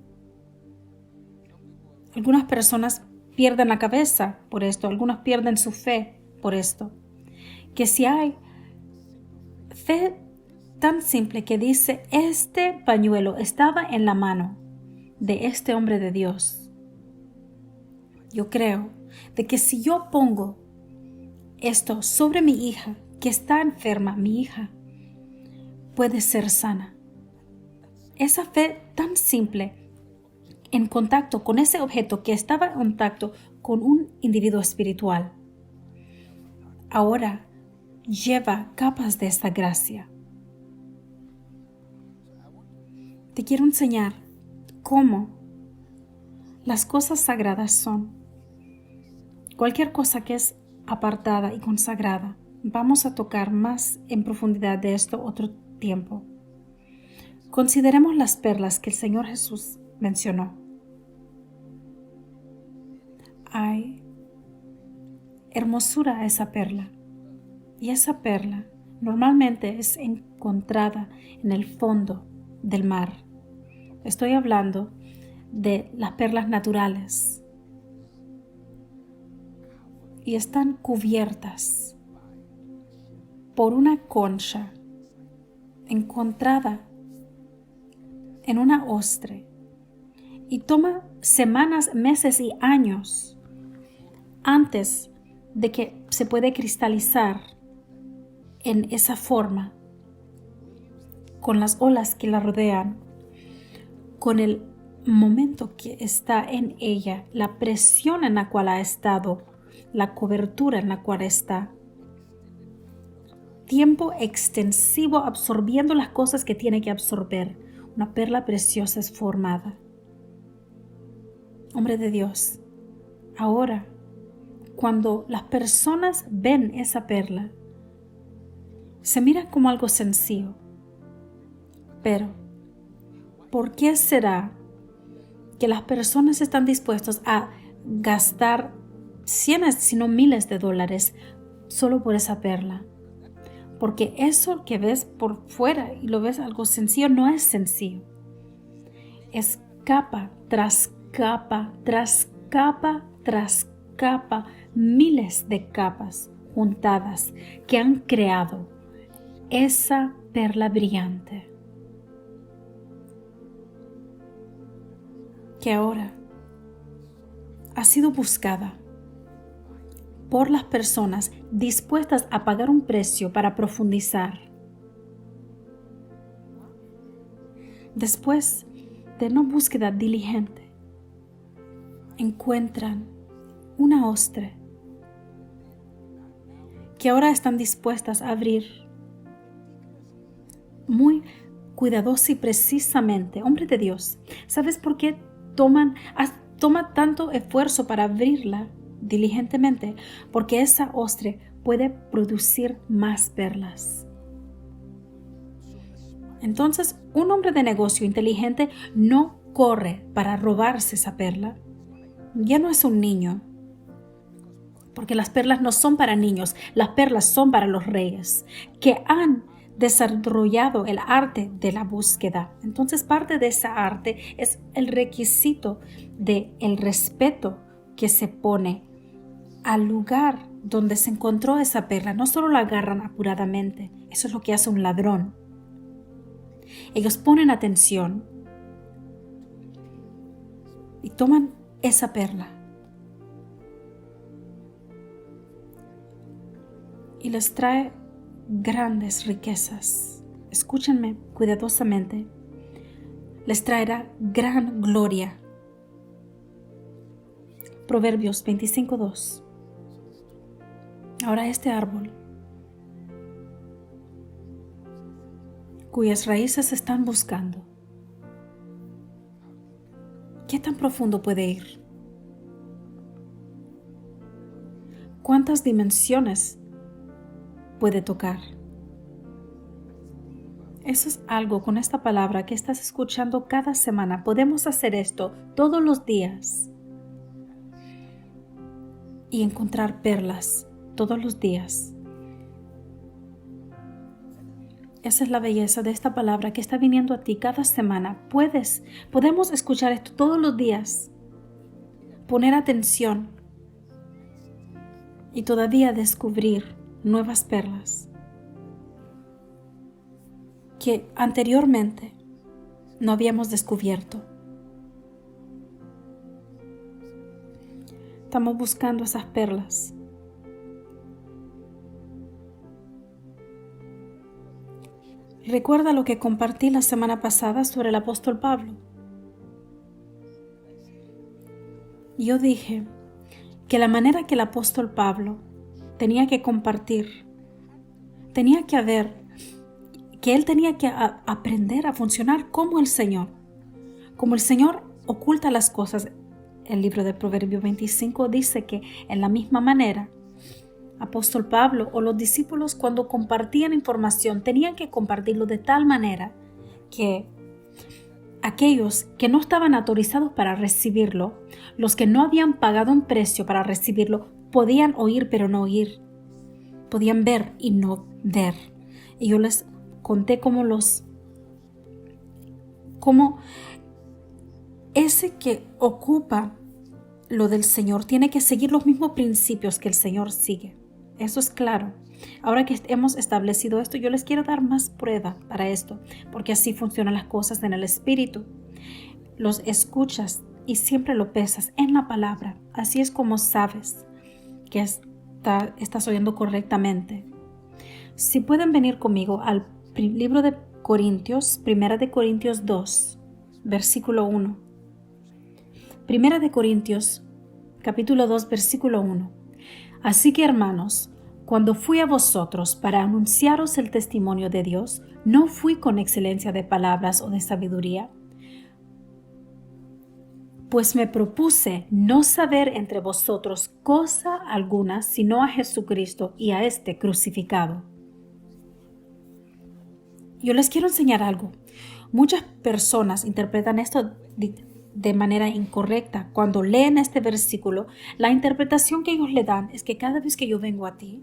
Algunas personas pierden la cabeza por esto, algunas pierden su fe por esto. Que si hay fe tan simple que dice, este pañuelo estaba en la mano de este hombre de Dios. Yo creo de que si yo pongo esto sobre mi hija, que está enferma, mi hija puede ser sana. Esa fe tan simple en contacto con ese objeto que estaba en contacto con un individuo espiritual, ahora lleva capas de esta gracia. Te quiero enseñar cómo las cosas sagradas son. Cualquier cosa que es apartada y consagrada. Vamos a tocar más en profundidad de esto otro tiempo. Consideremos las perlas que el Señor Jesús mencionó. Hay hermosura a esa perla. Y esa perla normalmente es encontrada en el fondo del mar. Estoy hablando de las perlas naturales. Y están cubiertas por una concha encontrada en una ostre, y toma semanas, meses y años antes de que se puede cristalizar en esa forma, con las olas que la rodean, con el momento que está en ella, la presión en la cual ha estado, la cobertura en la cual está. Tiempo extensivo absorbiendo las cosas que tiene que absorber. Una perla preciosa es formada. Hombre de Dios, ahora, cuando las personas ven esa perla, se mira como algo sencillo. Pero, ¿por qué será que las personas están dispuestas a gastar cientos, si no miles de dólares solo por esa perla? Porque eso que ves por fuera y lo ves algo sencillo, no es sencillo. Es capa tras capa, tras capa, tras capa, miles de capas juntadas que han creado esa perla brillante. Que ahora ha sido buscada por las personas dispuestas a pagar un precio para profundizar. Después de una búsqueda diligente, encuentran una ostre que ahora están dispuestas a abrir muy cuidadosa y precisamente. Hombre de Dios, ¿sabes por qué toma tanto esfuerzo para abrirla diligentemente porque esa ostre puede producir más perlas. Entonces, un hombre de negocio inteligente no corre para robarse esa perla. Ya no es un niño, porque las perlas no son para niños, las perlas son para los reyes, que han desarrollado el arte de la búsqueda. Entonces, parte de esa arte es el requisito del respeto que se pone al lugar donde se encontró esa perla. No solo la agarran apuradamente, eso es lo que hace un ladrón. Ellos ponen atención y toman esa perla y les trae grandes riquezas. Escúchenme cuidadosamente. Les traerá gran gloria. Proverbios 25:2. Ahora este árbol, cuyas raíces están buscando, ¿qué tan profundo puede ir? ¿Cuántas dimensiones puede tocar? Eso es algo con esta palabra que estás escuchando cada semana. Podemos hacer esto todos los días y encontrar perlas todos los días. Esa es la belleza de esta palabra que está viniendo a ti cada semana. Podemos escuchar esto todos los días, poner atención y todavía descubrir nuevas perlas que anteriormente no habíamos descubierto. Estamos buscando esas perlas. Recuerda lo que compartí la semana pasada sobre el apóstol Pablo. Yo dije que la manera que el apóstol Pablo tenía que compartir, tenía que él tenía que aprender a funcionar como el Señor. Como el Señor oculta las cosas. El libro de Proverbios 25 dice que en la misma manera, apóstol Pablo o los discípulos cuando compartían información tenían que compartirlo de tal manera que aquellos que no estaban autorizados para recibirlo, los que no habían pagado un precio para recibirlo, podían oír pero no oír, podían ver y no ver. Y yo les conté cómo ese que ocupa lo del Señor tiene que seguir los mismos principios que el Señor sigue. Eso es claro. Ahora que hemos establecido esto, yo les quiero dar más prueba para esto, porque así funcionan las cosas en el Espíritu. Los escuchas y siempre lo pesas en la palabra. Así es como sabes que estás oyendo correctamente. Si pueden venir conmigo al libro de Corintios, Primera de Corintios 2, versículo 1. Primera de Corintios, capítulo 2, versículo 1. Así que, hermanos, cuando fui a vosotros para anunciaros el testimonio de Dios, no fui con excelencia de palabras o de sabiduría, pues me propuse no saber entre vosotros cosa alguna, sino a Jesucristo y a este crucificado. Yo les quiero enseñar algo. Muchas personas interpretan esto de manera incorrecta. Cuando leen este versículo, la interpretación que ellos le dan es que cada vez que yo vengo a ti,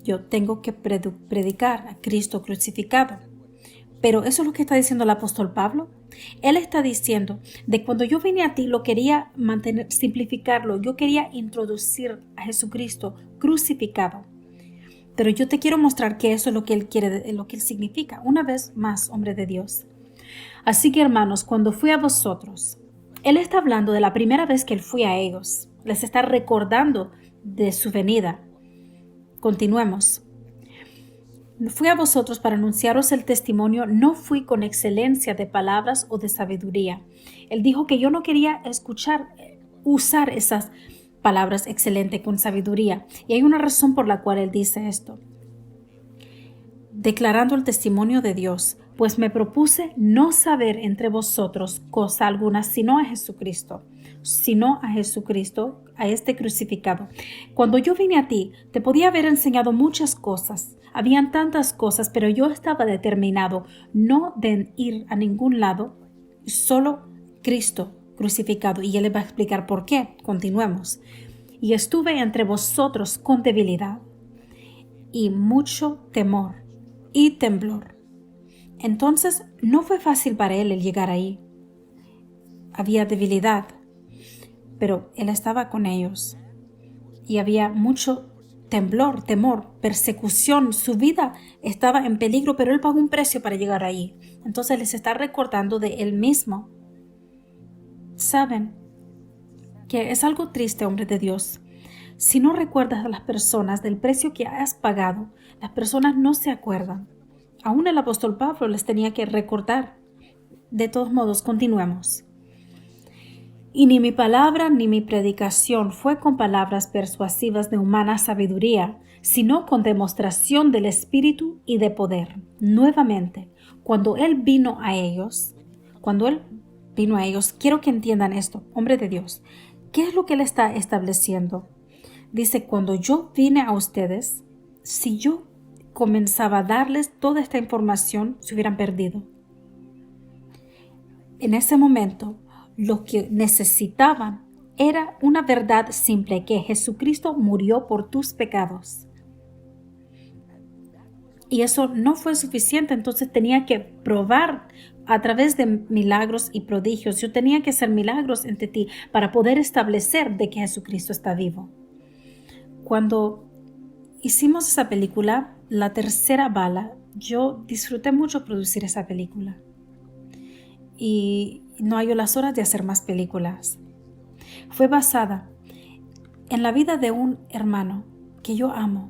yo tengo que predicar a Cristo crucificado. Pero eso es lo que está diciendo el apóstol Pablo. Él está diciendo de cuando yo vine a ti, lo quería simplificarlo. Yo quería introducir a Jesucristo crucificado. Pero yo te quiero mostrar que eso es lo que él quiere, lo que él significa. Una vez más, hombre de Dios. Así que, hermanos, cuando fui a vosotros, él está hablando de la primera vez que él fue a ellos. Les está recordando de su venida. Continuemos. Fui a vosotros para anunciaros el testimonio, no fui con excelencia de palabras o de sabiduría. Él dijo que yo no quería usar esas palabras excelente con sabiduría. Y hay una razón por la cual él dice esto. Declarando el testimonio de Dios, pues me propuse no saber entre vosotros cosa alguna sino a Jesucristo. sino a Jesucristo, a este crucificado. Cuando yo vine a ti, te podía haber enseñado muchas cosas. Habían tantas cosas, pero yo estaba determinado no de ir a ningún lado, solo Cristo crucificado. Y Él le va a explicar por qué. Continuemos. Y estuve entre vosotros con debilidad y mucho temor y temblor. Entonces no fue fácil para Él el llegar ahí. Había debilidad, pero Él estaba con ellos. Y había mucho temblor, temor, persecución. Su vida estaba en peligro, pero Él pagó un precio para llegar ahí. Entonces les está recordando de Él mismo. Saben que es algo triste, hombre de Dios. Si no recuerdas a las personas del precio que has pagado, las personas no se acuerdan. Aún el apóstol Pablo les tenía que recordar. De todos modos, continuemos. Y ni mi palabra ni mi predicación fue con palabras persuasivas de humana sabiduría, sino con demostración del Espíritu y de poder. Nuevamente, cuando Él vino a ellos, quiero que entiendan esto, hombre de Dios. ¿Qué es lo que Él está estableciendo? Dice, cuando yo vine a ustedes, si yo comenzaba a darles toda esta información, se hubieran perdido. En ese momento, lo que necesitaban era una verdad simple, que Jesucristo murió por tus pecados. Y eso no fue suficiente, entonces tenía que probar a través de milagros y prodigios. Yo tenía que hacer milagros entre ti para poder establecer de que Jesucristo está vivo. Cuando hicimos esa película, La tercera bala, yo disfruté mucho producir esa película. Y no hallo las horas de hacer más películas. Fue basada en la vida de un hermano que yo amo,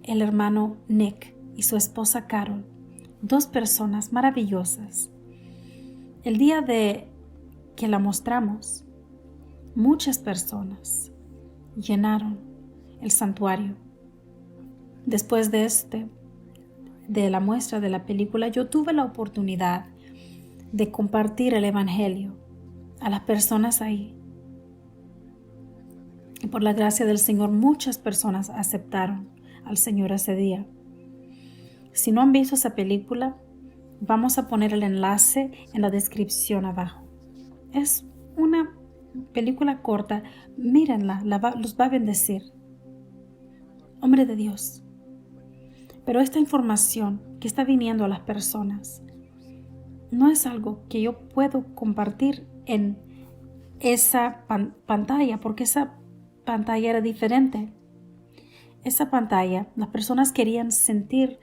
el hermano Nick y su esposa Carol, dos personas maravillosas. El día de que la mostramos, muchas personas llenaron el santuario. Después de la muestra de la película, yo tuve la oportunidad de compartir el evangelio a las personas ahí. Y por la gracia del Señor, muchas personas aceptaron al Señor ese día. Si no han visto esa película, vamos a poner el enlace en la descripción abajo. Es una película corta, mírenla, los va a bendecir. Hombre de Dios. Pero esta información que está viniendo a las personas no es algo que yo puedo compartir en esa pantalla, porque esa pantalla era diferente. Esa pantalla, las personas querían sentir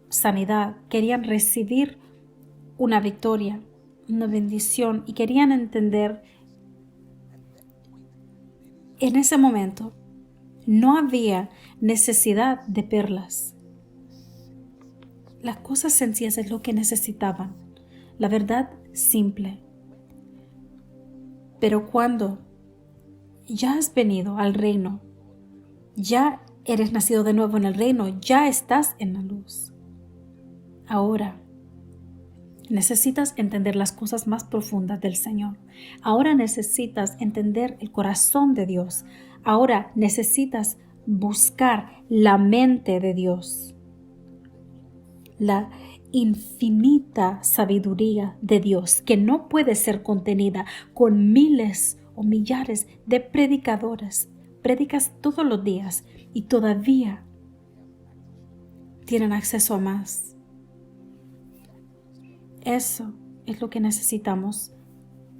sanidad, querían recibir una victoria, una bendición, y querían entender. En ese momento no había necesidad de perlas. Las cosas sencillas es lo que necesitaban. La verdad simple. Pero cuando ya has venido al reino, ya eres nacido de nuevo en el reino, ya estás en la luz. Ahora necesitas entender las cosas más profundas del Señor. Ahora necesitas entender el corazón de Dios. Ahora necesitas buscar la mente de Dios. La infinita sabiduría de Dios, que no puede ser contenida con miles o millares de predicadores. Predicas todos los días y todavía tienen acceso a más. Eso es lo que necesitamos,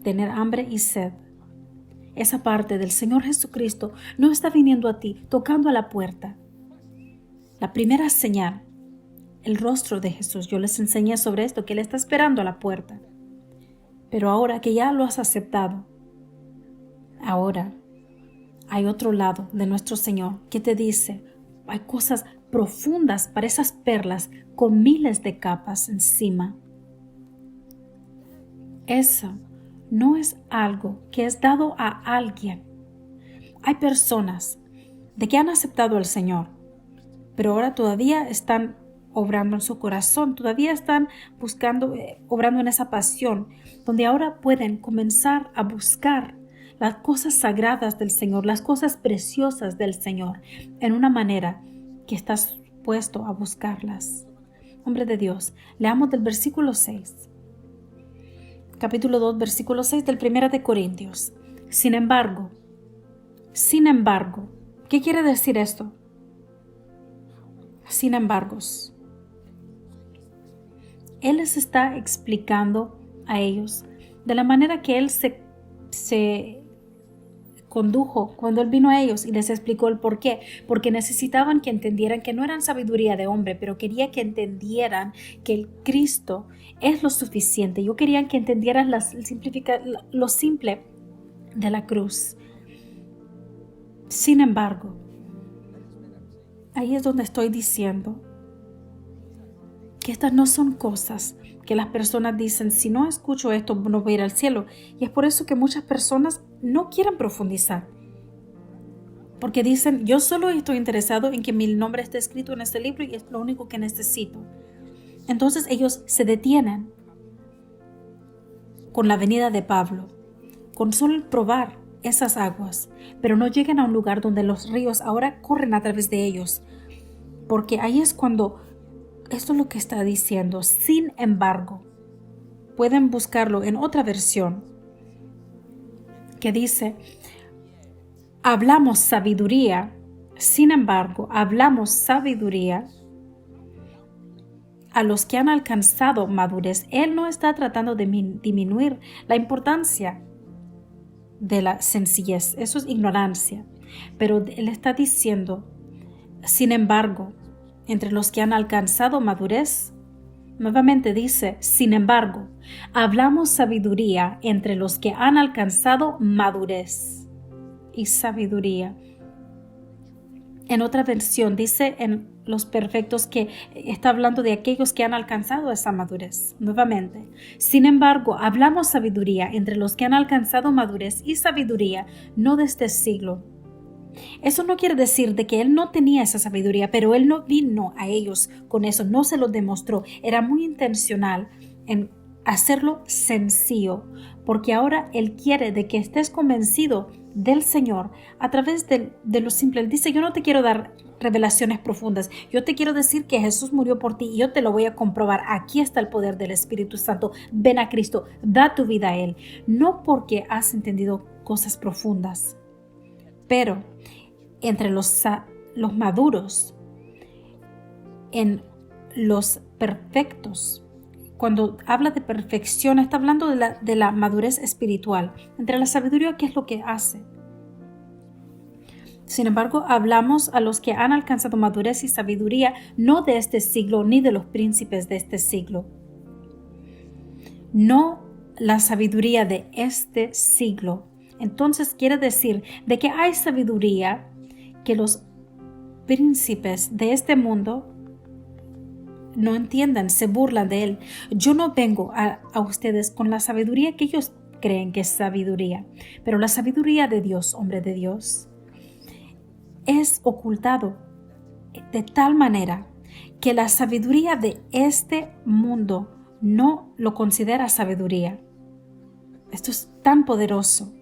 tener hambre y sed. Esa parte del Señor Jesucristo no está viniendo a ti, tocando a la puerta. La primera señal, el rostro de Jesús. Yo les enseñé sobre esto, que Él está esperando a la puerta. Pero ahora que ya lo has aceptado, ahora hay otro lado de nuestro Señor que te dice, hay cosas profundas para esas perlas con miles de capas encima. Eso no es algo que es dado a alguien. Hay personas de que han aceptado al Señor, pero ahora todavía están obrando en su corazón, todavía están buscando, obrando en esa pasión, donde ahora pueden comenzar a buscar las cosas sagradas del Señor, las cosas preciosas del Señor, en una manera que estás puesto a buscarlas. Hombre de Dios, leamos del versículo 6. Capítulo 2, versículo 6 del 1 de Corintios. Sin embargo, ¿qué quiere decir esto? Sin embargos, Él les está explicando a ellos de la manera que Él se condujo cuando Él vino a ellos y les explicó el por qué. Porque necesitaban que entendieran que no eran sabiduría de hombre, pero quería que entendieran que el Cristo es lo suficiente. Yo quería que entendieran lo simple de la cruz. Sin embargo, ahí es donde estoy diciendo que estas no son cosas que las personas dicen, si no escucho esto no voy a ir al cielo. Y es por eso que muchas personas no quieren profundizar. Porque dicen, yo solo estoy interesado en que mi nombre esté escrito en este libro y es lo único que necesito. Entonces ellos se detienen con la venida de Pablo, con solo probar esas aguas, pero no llegan a un lugar donde los ríos ahora corren a través de ellos. Porque ahí es cuando esto es lo que está diciendo. Sin embargo, pueden buscarlo en otra versión que dice, hablamos sabiduría, sin embargo, hablamos sabiduría a los que han alcanzado madurez. Él no está tratando de disminuir la importancia de la sencillez, eso es ignorancia, pero Él está diciendo, sin embargo, entre los que han alcanzado madurez, nuevamente dice, sin embargo, hablamos sabiduría entre los que han alcanzado madurez y sabiduría. En otra versión dice en los perfectos que está hablando de aquellos que han alcanzado esa madurez. Nuevamente, sin embargo, hablamos sabiduría entre los que han alcanzado madurez y sabiduría, no de este siglo. Eso no quiere decir de que Él no tenía esa sabiduría, pero Él no vino a ellos con eso, no se lo demostró. Era muy intencional en hacerlo sencillo, porque ahora Él quiere de que estés convencido del Señor a través de lo simple. Él dice, yo no te quiero dar revelaciones profundas, yo te quiero decir que Jesús murió por ti y yo te lo voy a comprobar. Aquí está el poder del Espíritu Santo. Ven a Cristo, da tu vida a Él, no porque has entendido cosas profundas, pero entre los maduros, en los perfectos. Cuando habla de perfección, está hablando de la madurez espiritual. Entre la sabiduría, ¿qué es lo que hace? Sin embargo, hablamos a los que han alcanzado madurez y sabiduría, no de este siglo, ni de los príncipes de este siglo. No la sabiduría de este siglo. Entonces quiere decir de que hay sabiduría que los príncipes de este mundo no entiendan, se burlan de él. Yo no vengo a ustedes con la sabiduría que ellos creen que es sabiduría, pero la sabiduría de Dios, hombre de Dios, es ocultado de tal manera que la sabiduría de este mundo no lo considera sabiduría. Esto es tan poderoso.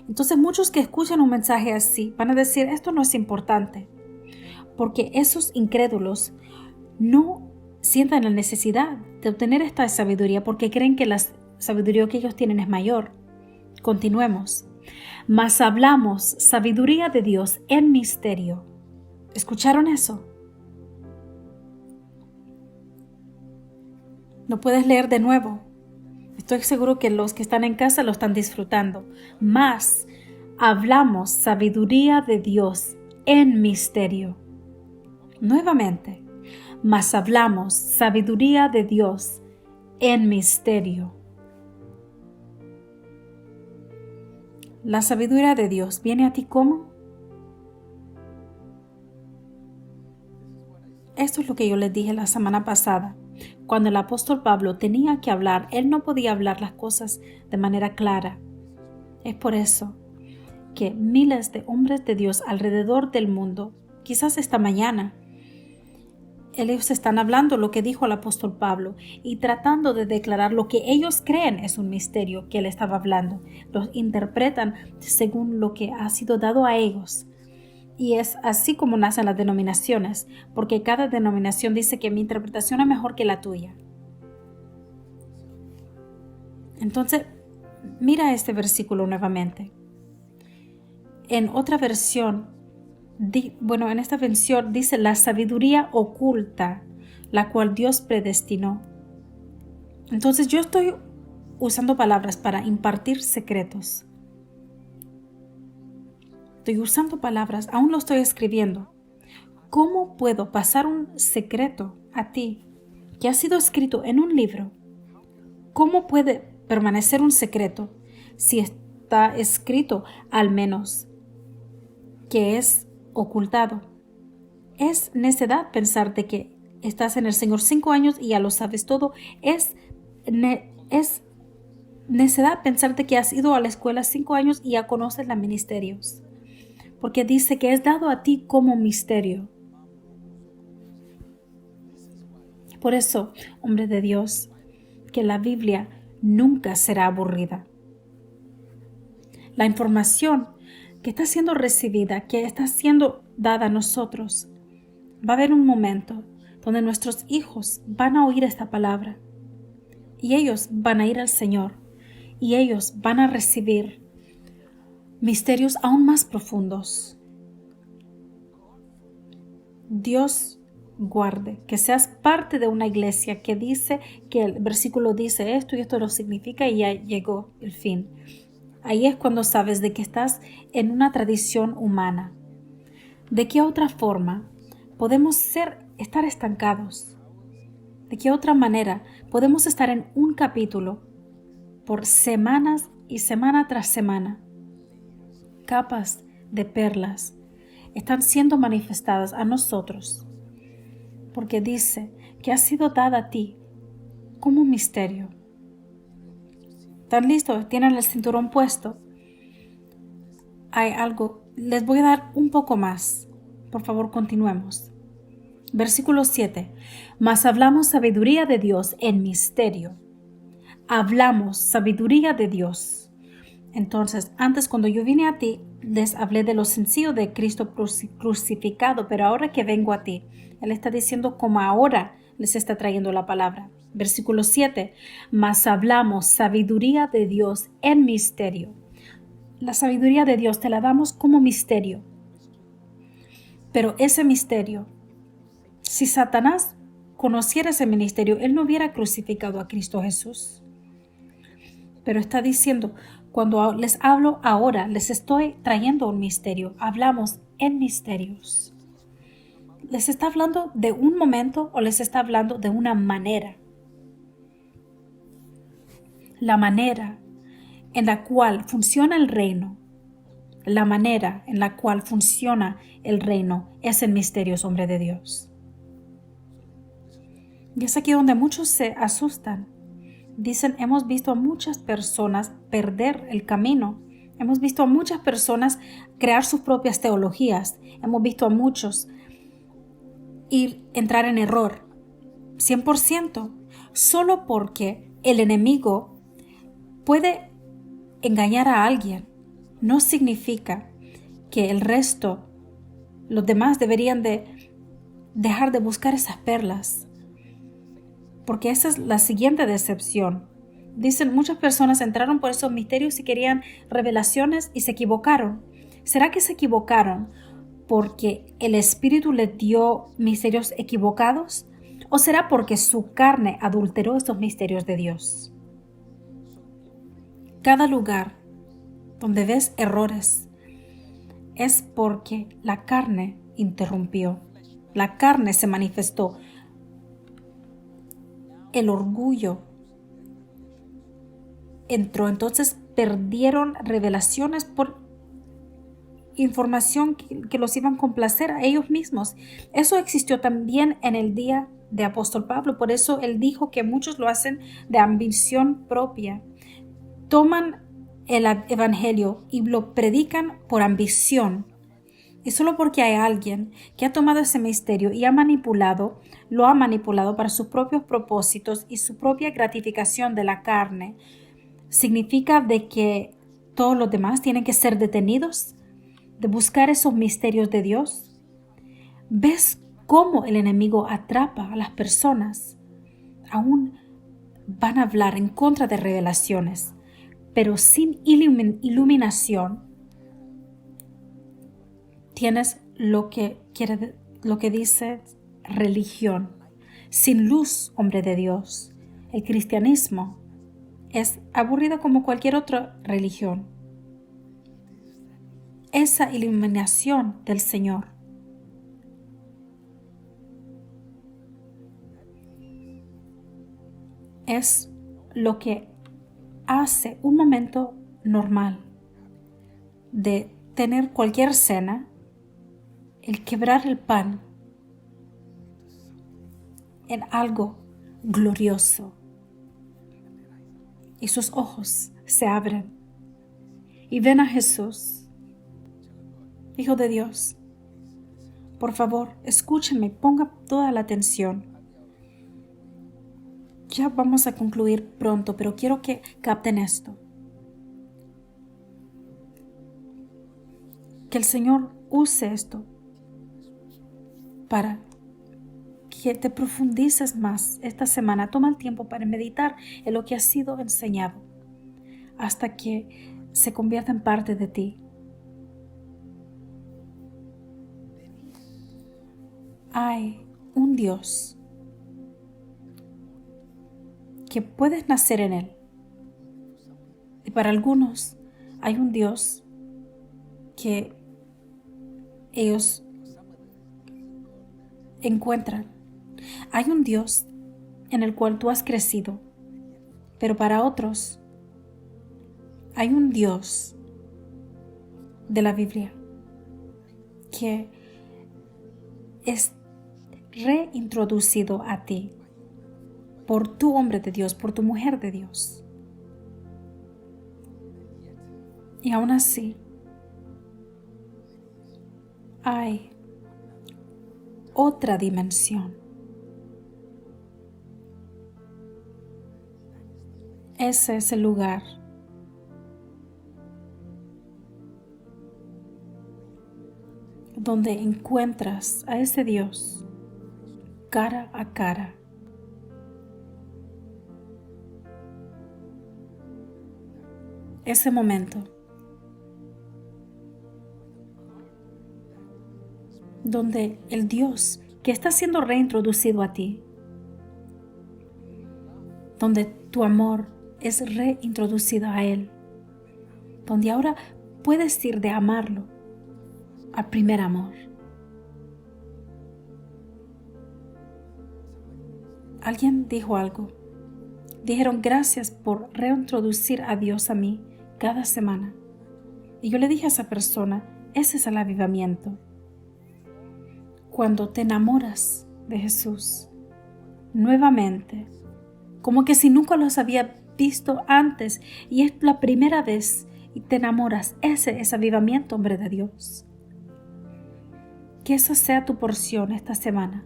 Entonces muchos que escuchan un mensaje así van a decir, esto no es importante, porque esos incrédulos no sientan la necesidad de obtener esta sabiduría porque creen que la sabiduría que ellos tienen es mayor. Continuemos. Mas hablamos sabiduría de Dios en misterio. ¿Escucharon eso? ¿Lo puedes leer de nuevo? Estoy seguro que los que están en casa lo están disfrutando. Mas hablamos sabiduría de Dios en misterio. Nuevamente. Mas hablamos sabiduría de Dios en misterio. La sabiduría de Dios viene a ti ¿cómo? Esto es lo que yo les dije la semana pasada. Cuando el apóstol Pablo tenía que hablar, él no podía hablar las cosas de manera clara. Es por eso que miles de hombres de Dios alrededor del mundo, quizás esta mañana, ellos están hablando lo que dijo el apóstol Pablo y tratando de declarar lo que ellos creen es un misterio que él estaba hablando. Los interpretan según lo que ha sido dado a ellos. Y es así como nacen las denominaciones, porque cada denominación dice que mi interpretación es mejor que la tuya. Entonces, mira este versículo nuevamente. En otra versión, en esta versión dice la sabiduría oculta, la cual Dios predestinó. Entonces yo estoy usando palabras para impartir secretos. Estoy usando palabras, aún lo estoy escribiendo. ¿Cómo puedo pasar un secreto a ti que ha sido escrito en un libro? ¿Cómo puede permanecer un secreto si está escrito al menos que es ocultado? Es necedad pensar de que estás en el Señor 5 años y ya lo sabes todo. Es necedad pensar de que has ido a la escuela 5 años y ya conoces los ministerios. Porque dice que es dado a ti como misterio. Por eso, hombre de Dios, que la Biblia nunca será aburrida. La información que está siendo recibida, que está siendo dada a nosotros, va a haber un momento donde nuestros hijos van a oír esta palabra y ellos van a ir al Señor y ellos van a recibir misterios aún más profundos. Dios guarde que seas parte de una iglesia que dice que el versículo dice esto y esto lo significa y ya llegó el fin. Ahí es cuando sabes de que estás en una tradición humana. ¿De qué otra forma podemos estar estancados? ¿De qué otra manera podemos estar en un capítulo por semanas y semana tras semana? Capas de perlas están siendo manifestadas a nosotros, porque dice que ha sido dada a ti como un misterio. ¿Están listos? ¿Tienen el cinturón puesto? Hay algo, les voy a dar un poco más. Por favor, continuemos. Versículo 7. Mas hablamos sabiduría de Dios en misterio. Hablamos sabiduría de Dios. Entonces, antes cuando yo vine a ti, les hablé de lo sencillo de Cristo crucificado, pero ahora que vengo a ti, Él está diciendo como ahora les está trayendo la palabra. Versículo 7. Mas hablamos sabiduría de Dios en misterio. La sabiduría de Dios te la damos como misterio. Pero ese misterio, si Satanás conociera ese ministerio, él no hubiera crucificado a Cristo Jesús. Pero está diciendo, cuando les hablo ahora, les estoy trayendo un misterio. Hablamos en misterios. ¿Les está hablando de un momento o les está hablando de una manera? La manera en la cual funciona el reino, la manera en la cual funciona el reino es en misterios, hombre de Dios. Y es aquí donde muchos se asustan. Dicen, hemos visto a muchas personas perder el camino. Hemos visto a muchas personas crear sus propias teologías. Hemos visto a muchos entrar en error. 100%. Solo porque el enemigo puede engañar a alguien, no significa que el resto, los demás deberían de dejar de buscar esas perlas. Porque esa es la siguiente decepción. Dicen, muchas personas entraron por esos misterios y querían revelaciones y se equivocaron. ¿Será que se equivocaron porque el Espíritu les dio misterios equivocados? ¿O será porque su carne adulteró estos misterios de Dios? Cada lugar donde ves errores es porque la carne interrumpió. La carne se manifestó. El orgullo entró. Entonces perdieron revelaciones por información que los iban a complacer a ellos mismos. Eso existió también en el día de apóstol Pablo. Por eso él dijo que muchos lo hacen de ambición propia. Toman el evangelio y lo predican por ambición. Y solo porque hay alguien que ha tomado ese misterio y lo ha manipulado para sus propios propósitos y su propia gratificación de la carne, ¿significa de que todos los demás tienen que ser detenidos de buscar esos misterios de Dios? ¿Ves cómo el enemigo atrapa a las personas? Aún van a hablar en contra de revelaciones, pero sin iluminación tienes lo que dice religión. Sin luz, hombre de Dios, el cristianismo es aburrido como cualquier otra religión. Esa iluminación del Señor es lo que hace un momento normal de tener cualquier cena, el quebrar el pan, en algo glorioso. Y sus ojos se abren y ven a Jesús. Hijo de Dios, por favor, escúchenme, ponga toda la atención. Ya vamos a concluir pronto, pero quiero que capten esto. Que el Señor use esto para que te profundices más esta semana. Toma el tiempo para meditar en lo que ha sido enseñado hasta que se convierta en parte de ti. Hay un Dios que puedes nacer en Él. Y para algunos hay un Dios que ellos encuentran. Hay un Dios en el cual tú has crecido, pero para otros hay un Dios de la Biblia que es reintroducido a ti por tu hombre de Dios, por tu mujer de Dios. Y aún así hay otra dimensión. Ese es el lugar donde encuentras a ese Dios cara a cara. Ese momento donde el Dios que está siendo reintroducido a ti, donde tu amor es reintroducido a Él, donde ahora puedes ir de amarlo al primer amor. Alguien dijo algo. Dijeron gracias por reintroducir a Dios a mí cada semana. Y yo le dije a esa persona, ese es el avivamiento. Cuando te enamoras de Jesús nuevamente, como que si nunca los había visto antes y es la primera vez y te enamoras, ese es avivamiento, hombre de Dios. Que esa sea tu porción esta semana.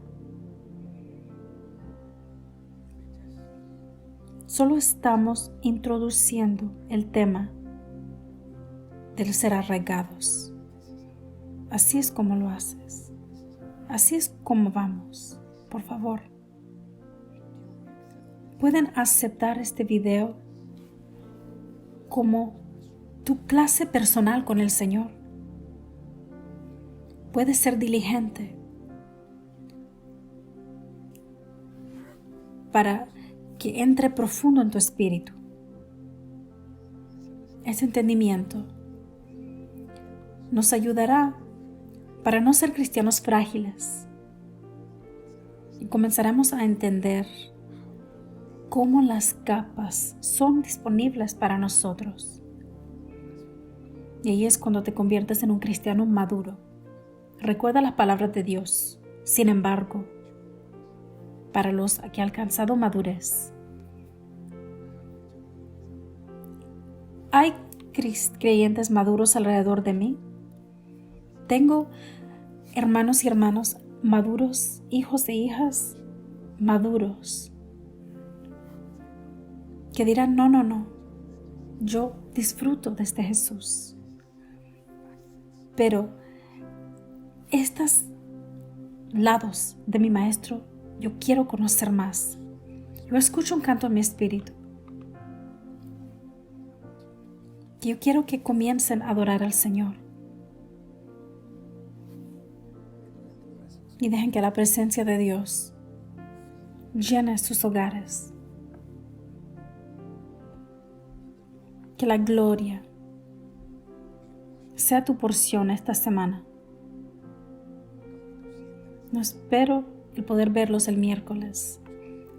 Solo estamos introduciendo el tema del ser arraigados. Así es como lo haces. Así es como vamos. Por favor, pueden aceptar este video como tu clase personal con el Señor. Puedes ser diligente para que entre profundo en tu espíritu. Ese entendimiento nos ayudará para no ser cristianos frágiles y comenzaremos a entender cómo las capas son disponibles para nosotros. Y ahí es cuando te conviertes en un cristiano maduro. Recuerda las palabras de Dios. Sin embargo, para los que han alcanzado madurez, ¿hay creyentes maduros alrededor de mí? tengo hermanos y hermanas maduros, hijos e hijas maduros, que dirán, no, yo disfruto de este Jesús. Pero estos lados de mi maestro, yo quiero conocer más. Yo escucho un canto en mi espíritu. Yo quiero que comiencen a adorar al Señor. Y dejen que la presencia de Dios llene sus hogares. Que la gloria sea tu porción esta semana. No espero el poder verlos el miércoles.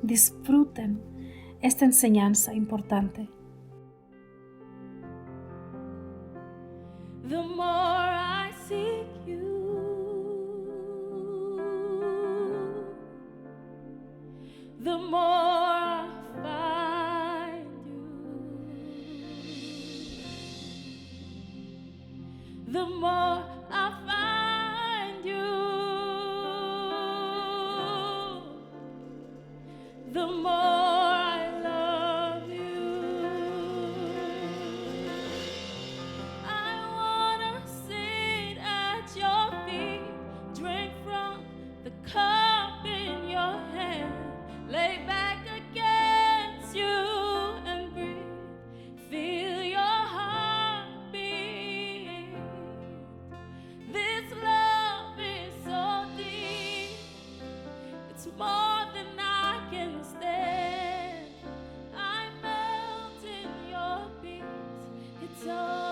Disfruten esta enseñanza importante. The more I seek you, the more I find you. The more I find you, the more I love you. I wanna sit at your feet, drink from the cup in your hand, lay back against you and breathe, feel your heartbeat. This love is so deep, it's more than I can stand. I melt in your peace, it's all